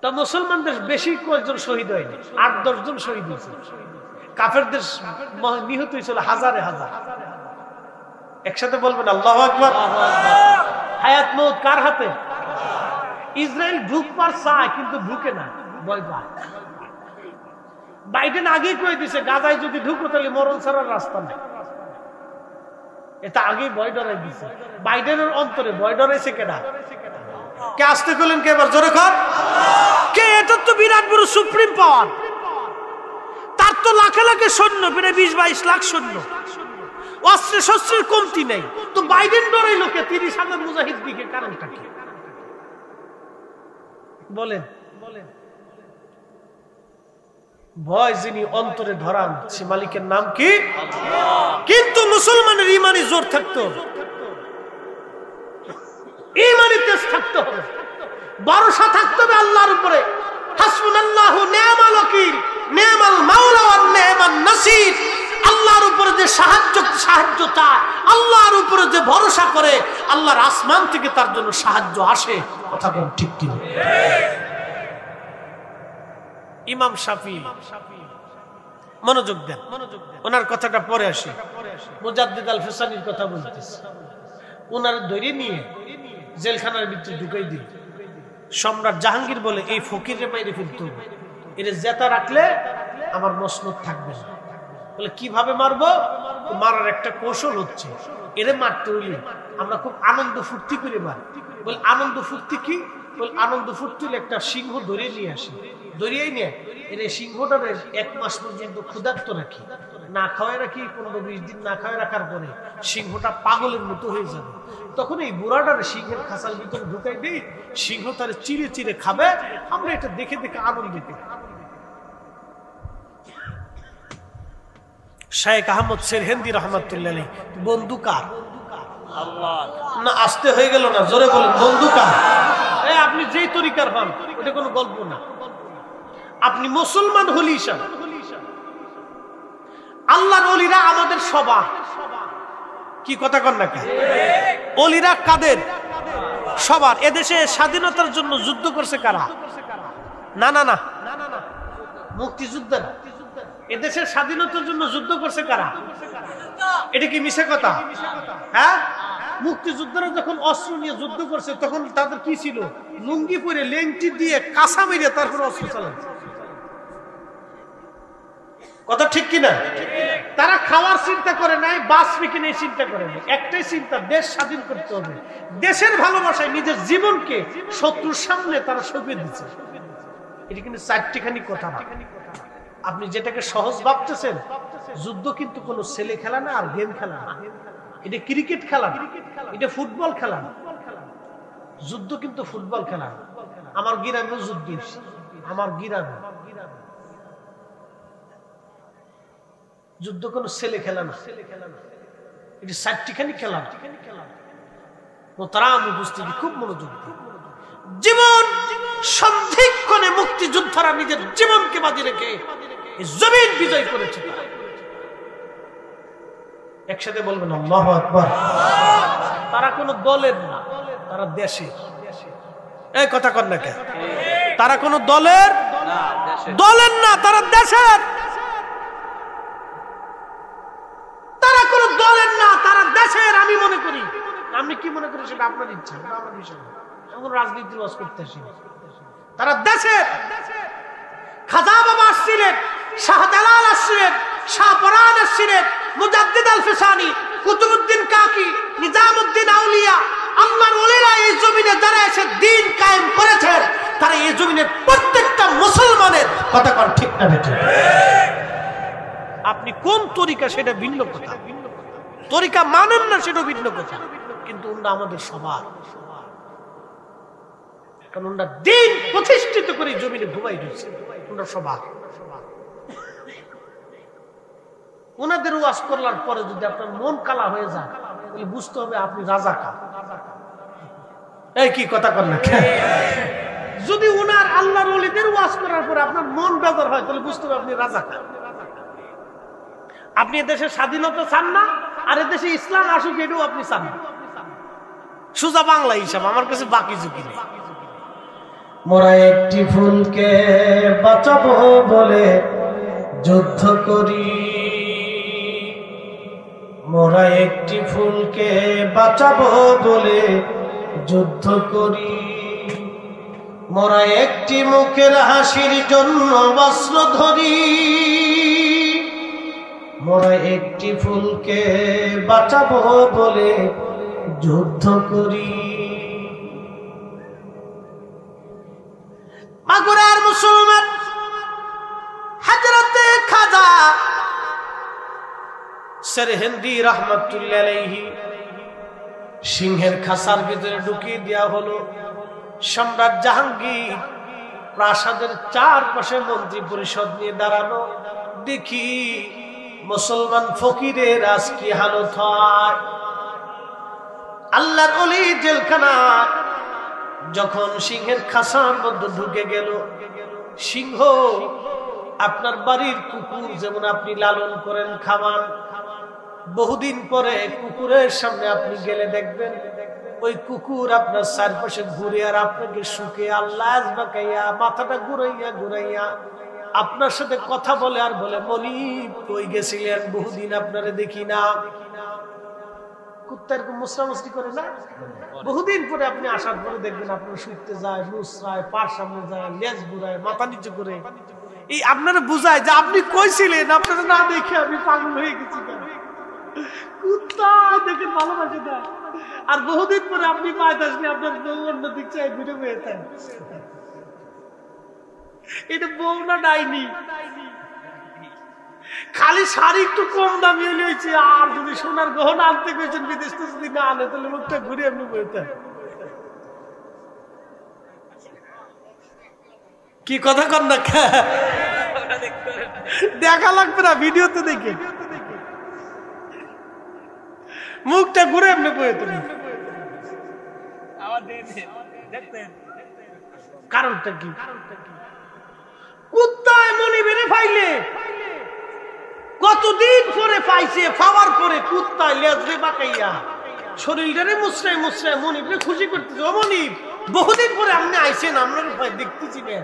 তা মুসলমানদের বেশি কয়েকজন শহীদ হয়নি, 8-10 জন শহীদ হয়েছে। কাফেরদের নিহত হয়েছিল হাজারে হাজার। একসাথে বলবেন আল্লাহু আকবার। হায়াত মউত কার হাতে? ইসরায়েল ঢুকবার চায় কিন্তু ঢুকে না, ভয় পায়। বাইডেন আগেই কয়ে দিছে গাজায় যদি ঢুকো তাহলে মরণ ছাড়ার রাস্তা নাই। এটা আগেই ভয় ডরাই দিছে। বাইডেনের অন্তরে ভয় ডরাইছে কেডা? কে? আসতে করলেন কে? এবার জোরে কর কে? এটা তো বিরাট বড় সুপ্রিম পাওয়ার, তার তো লাখে লাখে সৈন্য, প্রায় 20-22 লাখ সৈন্য, অস্ত্রে শস্ত্রের কমতি নেই। তো বাইডেন ডরাইল কে? 30,000 মুজাহিদ দিকে, কারণটা কি বলেন? ভয় যিনি অন্তরে ধরান সে মালিকের নাম কি? কিন্তু মুসলমানের ইমানি জোর থাকতো, ইমানি তেজ থাকতে হবে, ভরসা থাকতে হবে আল্লাহর উপরে। হাসবুনাল্লাহু নি'মাল ওয়াকিল, নি'মাল মাওলা ওয়া নি'মান নাসির। আল্লাহর উপরে যে সাহায্য চায়, আল্লাহর উপরে যে ভরসা করে, আল্লাহর আসমান থেকে তার জন্য সাহায্য আসে। কথা বল ঠিক কি? ইমাম শাফিঈ, মনোযোগ দেন, ওনার কথাটা পরে আসি। মুজাদ্দিদ আল ফিসানির কথা বলতেছি। ওনার ধরে নিয়ে জেলখানার ভিতরে ঢুকাই দিল। সম্রাট জাহাঙ্গীর বলে এই ফকিরে বাইরে ফেলতে হবে, এর জেতা রাখলে আমার মসনদ থাকবে না। বলে কিভাবে মারবো? মারার একটা কৌশল হচ্ছে, এরে মারতে হইলে আমরা খুব আনন্দ ফুর্তি করে মারি। বলে আনন্দ ফুর্তি কি? বলে আনন্দ ফুর্তি হলে একটা সিংহ ধরে নিয়ে আসি, ধরিয়েই নিয়ে এর সিংহটার 1 মাস পর্যন্ত ক্ষুধার্ত রাখি, না খাওয়াই রাখি, 15-20 দিন না খাওয়াই রাখার পরে সিংহটা পাগলের মতো হয়ে যাবে। তখন এই বুড়াটার সিংহের খাঁচার ভিতরে ঢুকাই দিই, সিংহ তার চিরে চিরে খাবে, আমরা এটা দেখে দেখে আনন্দিত। শায়েখ আহমদ সেরহিন্দি রহমাতুল্লাহ আলাইহি, বন্ধু কার? আল্লাহ। না আসতে হয়ে গেল না, জোরে বলেন বন্ধু কার? আপনি যেই তরিকার হন ওটা কোনো গল্প না। আপনি মুসলমান হলি সব। আল্লাহর ওলিরা আমাদের সবার। কি কথা কন না? ওলিরা কাদের? সবার। এদেশে স্বাধীনতার জন্য যুদ্ধ করছে কারা? না না না, মুক্তিযোদ্ধা। এদেশের স্বাধীনতার জন্য যুদ্ধ করছে কারা? এটা কি মিছে কথা? হ্যাঁ, মুক্তিযোদ্ধারা যখন অস্ত্র নিয়ে যুদ্ধ করছে তখন তাদের কি ছিল? লুঙ্গি পরে লেংটি দিয়ে কাঁচা মেরে তারপর অস্ত্র চালাচ্ছে। কথা ঠিক কিনা? তারা খাওয়ার চিন্তা করে নাই, বাঁচবে নেই চিন্তা করে নাই, একটাই চিন্তা, দেশ স্বাধীন করতে হবে। দেশের ভালোবাসায় নিজের জীবনকে শত্রুর সামনে তারা সঁপে দিচ্ছে। এটা কিন্তু চারটিখানি কথা না। আপনি যেটাকে সহজ ভাবতেছেন, যুদ্ধ কিন্তু কোনো ছেলে খেলা না আর গেম খেলা না, এটা ক্রিকেট খেলা না, এটা ফুটবল খেলা না। যুদ্ধ কিন্তু ফুটবল খেলা। আমার গ্রামেও যুদ্ধ, আমার গ্রামে যুদ্ধ কোনো ছেলে খেলা না, এটা চারটিখানি খেলা। মোহতারাম উপস্থিতি, খুব মনোযোগ। জীবন সন্ধিক্ষণে মুক্তিযোদ্ধারা নিজের জীবনকে বাজি রেখে জমিন বিজয় করেছে। একসাথে বলবেন আল্লাহু আকবার। তারা কোনো দলের না, তারা দেশের। এই কথা কর না কেন? তারা কোনো দলের না, তারা দেশের। তারা কোনো দলের না, তারা দেশের। আমি মনে করি, আপনি কি মনে করি সেটা আপনার ইচ্ছা, আমার বিষয় না। এখন রাজনীতির ওয়াজ করতে আসি। তারা দেশের। খাজা বাবা আসছিলেন, শাহজালাল আসছিলেন, শাহপরান আসছিলেন, মুজাদ্দিদ আল ফিসানি, কুতুবউদ্দিন কাকি, নিজামউদ্দিন আউলিয়া, আল্লাহর ওলিরা এই জমিনে যারা এসে দ্বীন কায়েম করেছেন, তারা এই জমিনের প্রত্যেকটা মুসলমানের কথা কোন ঠিক না বেঠিক? আপনি কোন তরিকা সেটা ভিন্ন কথা, তরিকা মানেন না সেটা ভিন্ন কথা, কিন্তু ওরা আমাদের সবার। কারণ ওরা দ্বীন প্রতিষ্ঠিত করে জমিনে ঘুমাই দিচ্ছে, ওরা সবার। ওনাদের ওয়াজ করলার পরে যদি আপনার মন কালা হয়ে যায়, তাহলে বুঝতে হবে আপনি রাজাকার। এই কি কথা কর না? যদি ওনার আল্লাহর ওলিদের ওয়াজ করার পরে আপনার মন বেজার হয়, তাহলে বুঝতে হবে আপনি রাজাকার। আপনি এদেশে স্বাধীনতা চান না, আর এদেশে ইসলাম আসুক এটাও আপনি চান না। সোজা বাংলা হিসাব, আমার কাছে বাকি ঝুঁকি নেই। মোরা একটি ফুলকে বাঁচাবো বলে যুদ্ধ করি, মোরা একটি ফুলকে বাঁচাবো বলে যুদ্ধ করি, মোরা একটি মুখের হাসির জন্য অস্ত্র ধরি, মোরা একটি ফুলকে বাঁচাবো বলে যুদ্ধ করি। মাগুরার মুসলমান হযরতে খাজা সরহিন্দি রাহমাতুল্লাহ আলাইহি সিংহের খাসার ভিতরে ঢুকিয়ে দেওয়া হলো। সম্রাট জাহাঙ্গীর প্রাসাদের চারপাশে মন্ত্রী পরিষদ নিয়ে দাঁড়ানো। দেখি মুসলমান ফকিরের আজ কি হালত হয়। আল্লাহর ওলি জেলখানা যখন সিংহের খাসার মধ্যে ঢুকে গেল, সিংহ আপনার বাড়ির কুকুর যেমন আপনি লালন করেন, খাওয়ান, বহুদিন পরে কুকুরের সামনে আপনি গেলে দেখবেন ওই কুকুর আপনার চারপাশে ঘুরে আর আপনাকে শুকে আল্লাহ বাকাইয়া মাথাটা ঘুরাইয়া ঘুরাইয়া আপনার সাথে কথা বলে আর বলে, মনিব কই গেছিলেন, বহুদিন আপনারে দেখি না। কুত্তার মুসরামুসরি করে না, বহুদিন পরে আপনি আসার পরে দেখবেন আপনার শুইতে যায়, মুসরায়, পার সামনে যায়, লেজ ঘুরায়, মাথা নিচু করে, এই আপনারা বুঝায় যে আপনি কইছিলেন, আপনারা না দেখে আমি পাগল হয়ে গেছি। কুত্তা দেখে ভালোবাসে না, আর বহুদিন পরে আপনি পাইতে আসলে আপনার বউ অন্য দিক চাই ঘুরে বেড়েছেন। এটা বউ না ডাইনি, খালি শাড়ি একটু কম দামি হলে হয়েছে, আর যদি সোনার গহনা আনতে গেছেন বিদেশ থেকে, যদি না আনে তাহলে মুখটা ঘুরে আপনি বেড়েছেন। কি কথা কর না, দেখা লাগবে না, ভিডিওতে দেখে মুখটা ঘুরে এমনি বয়ে তুমি। কারণটা কি? কুত্তায় মনি বেড়ে ফাইলে কতদিন পরে পাইছে, পাওয়ার পরে কুত্তায় লেজরে বাঁকাইয়া শরীরটারে মুছরাই মুছরাই মনিবরে খুশি করতেছে। ও মনিব, বহুদিন পরে আপনি আইছেন, আপনার দেখতেছি না।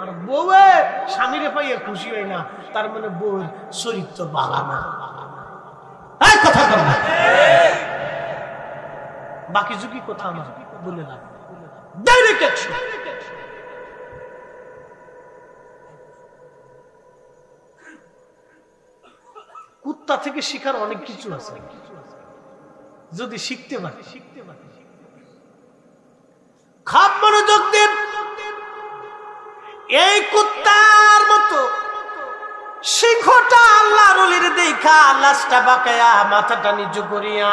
আর বউয়ে স্বামীরে পাইয়া খুশি হয় না, তার মানে বউর চরিত্র বালা না। কথা বল না, বাকি যুগি কথা আমার বলে না, ডাইরেক্ট অ্যাকশন। কুত্তা কুত্তা থেকে শিখার অনেক কিছু আছে যদি শিখতে পারে। খাপ মনোযোগ দেন। এই কুত্তার মতো সিংহটা আল্লাহর ওলির দেখা লাশটা বাঁকায়া মাথাটা নিচু করিয়া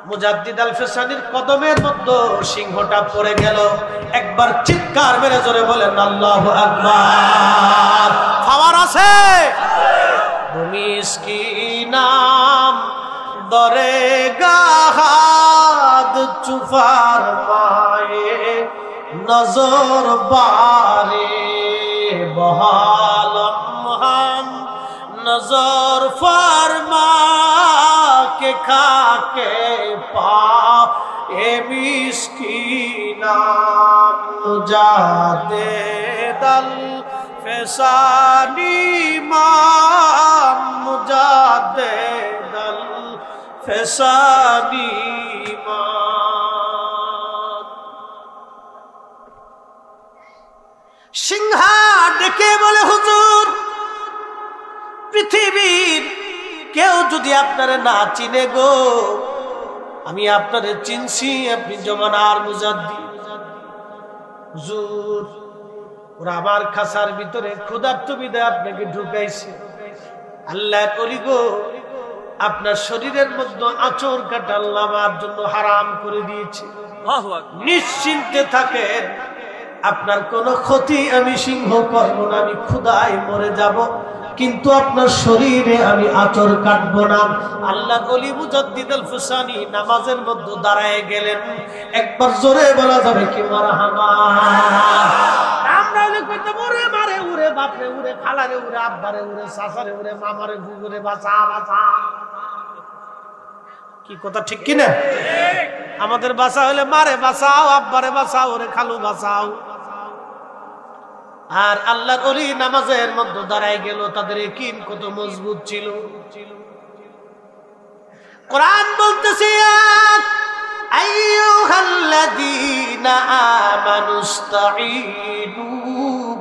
মুজাদ্দিদ আল ফিসানির কদমের মধ্যে সিংহটা পড়ে গেল। একবার চিৎকার মেরে জোরে বলেন আল্লাহু আকবার। খাবার আছে মিসকিনাম দরে গাহাদ চুফার মায়ে নজর বারে বহালম হাম নজর ফরমা के खाके पा ए मिस्कीना मुजादे दल फैसानी माम मुजादे दल फैसानी माम। सिंहा डेके बोले हुजूर पृथ्वीर কেউ যদি আপনারে না চিনে গো, আমি আপনারে চিনছি, আপনি জমানার মুজাদ্দিদ। হুজুর ওরা আমার খাসার ভিতরে ক্ষুধার্ত বিদায় আপনাকে ঢুকাইছে। আল্লাহ করি গো, আপনার শরীরের মধ্যে আঁচড় কাটা আল্লাহ আমার জন্য হারাম করে দিয়েছে। নিশ্চিন্তে থাকেন, আপনার কোনো ক্ষতি আমি সিংহ করব না, আমি ক্ষুধায় মরে যাব, কিন্তু আপনার শরীরে আমি আঁচড় কাটবো না। আল্লাহ ওলি মুজাদ্দিদ আল ফিসানি নামাজের মধ্যে দাঁড়ায় গেলেন। একবার জোরে বলা যাবে কি মারহাবা? আমরা কইতে ওরে মারে, উরে বাপরে, উরে খালারে, উরে আব্বারে, উরে চাচারে, উরে মামারে, গুগুরে বাঁচা বাঁচা। কি কথা ঠিক কিনা? আমাদের বাঁচা হলে মারে বাঁচাও, আব্বারে বাঁচাও, ওরে খালু বাঁচাও। আর আল্লাহর ওলি নামাজের মধ্যে দাঁড়ায় গেল। তাদের ইয়াকিন কত মজবুত ছিল। কোরআন বলতেছে আইয়ুহাল্লাযীনা আমানুস্তাঈনু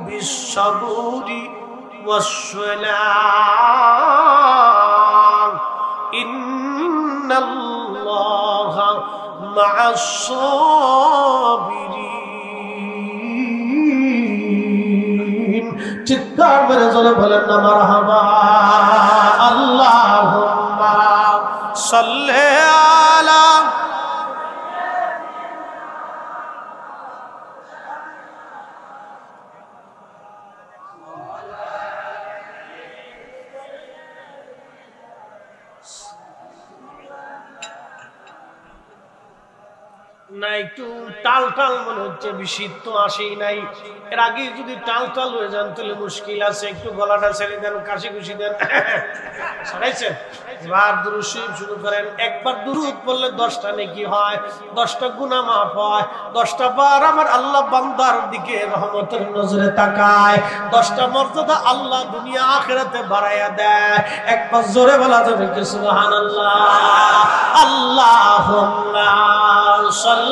বিস-সাবরি ওয়াস-সালাহ ইন্নাল্লাহা মা'আস-সাবিরিন। চিৎকার করে জোরে বলেন না মারহাবা। আল্লাহুম্মা সাল্লি আলা না। একটু টাল টাল মনে হচ্ছে, বেশি তো আসেই নাই। এর আগে যদি টাল টাল হয়ে যান তাহলে মুশকিল আছে। একটু গলাটা ছেড়ে দেন, কাশি খুশি দেন, সরাইছেন। এবার দুরূদ শরীফ শুরু করেন। একবার দুরূদ পড়লে 10টা নেকি হয়, 10টা গুনাহ মাফ হয়, 10টা বার আমার আল্লাহ বান্দার দিকে রহমতের নজরে তাকায়, 10টা মর্যাদা আল্লাহ দুনিয়া আখিরাতে বাড়ায়া দেয়। একবার জোরে বলা যাবে কি সুবহানাল্লাহ? আল্লাহুম্মা সাল্লি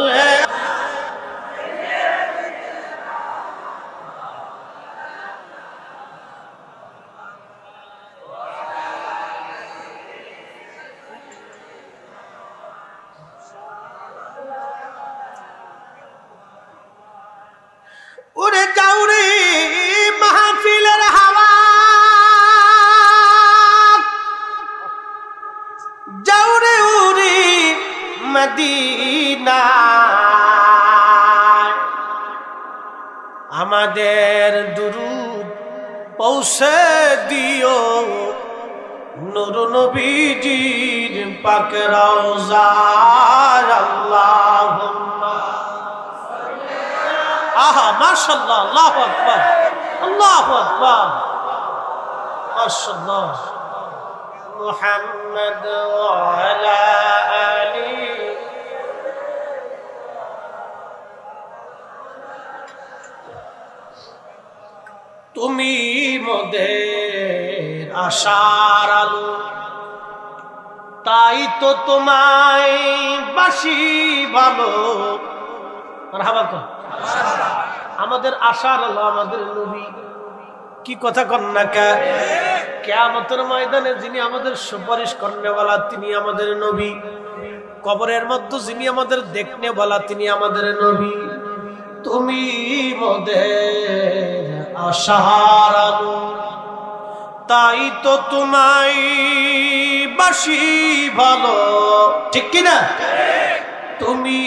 উড়ে যাও রে মাহফিলের হাওয়া, যাও রে উড়ে মদিনা, আমাদের দুরূদ পৌঁছে দিও নূর নবীজির পাক রওজায়। আল্লাহুম্মা আহা মাশাআল্লাহ, আল্লাহু আকবার, আল্লাহু আকবার, মাশাআল্লাহ। মুহাম্মদ ওয়া আলা আলি তুমি মোদের আশার আলো, তাই তো তোমায় বাসি ভালো। মারহাবা কর। আমাদের আশার আলো আমাদের নবী। কি কথা কন না কে? কিয়ামতের ময়দানে যিনি আমাদের সুপারিশ করনেওয়ালা তিনি আমাদের নবী, কবরের মধ্যে যিনি আমাদের দেখনেওয়ালা তিনি আমাদের নবী। তুমি মোদের আশার আলো, তাই তো তোমায় বাসি ভালো, ঠিক কিনা? তুমি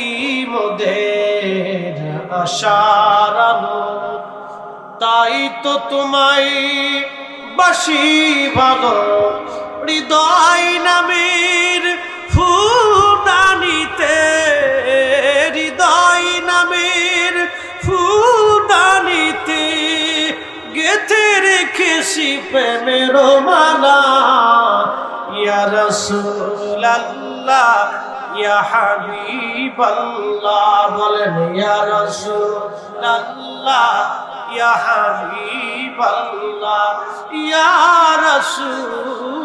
মোদের আশার আলো, তাই তো তোমায় বাসি ভালো। হৃদয় নামের ফুলদানিতে, হৃদয় নামের ফুলদানিতে গেথে রেখেছি প্রেমের মালা। ইয়া রাসূলুল্লাহ ইয়া হাবিবাল্লাহ, বলেন ইয়া রাসূলুল্লাহ ইয়া হাবিবাল্লাহ ইয়া রাসূলুল্লাহ।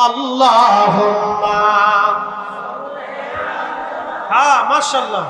আল্লাহুম্মা, হ্যাঁ মাশাআল্লাহ।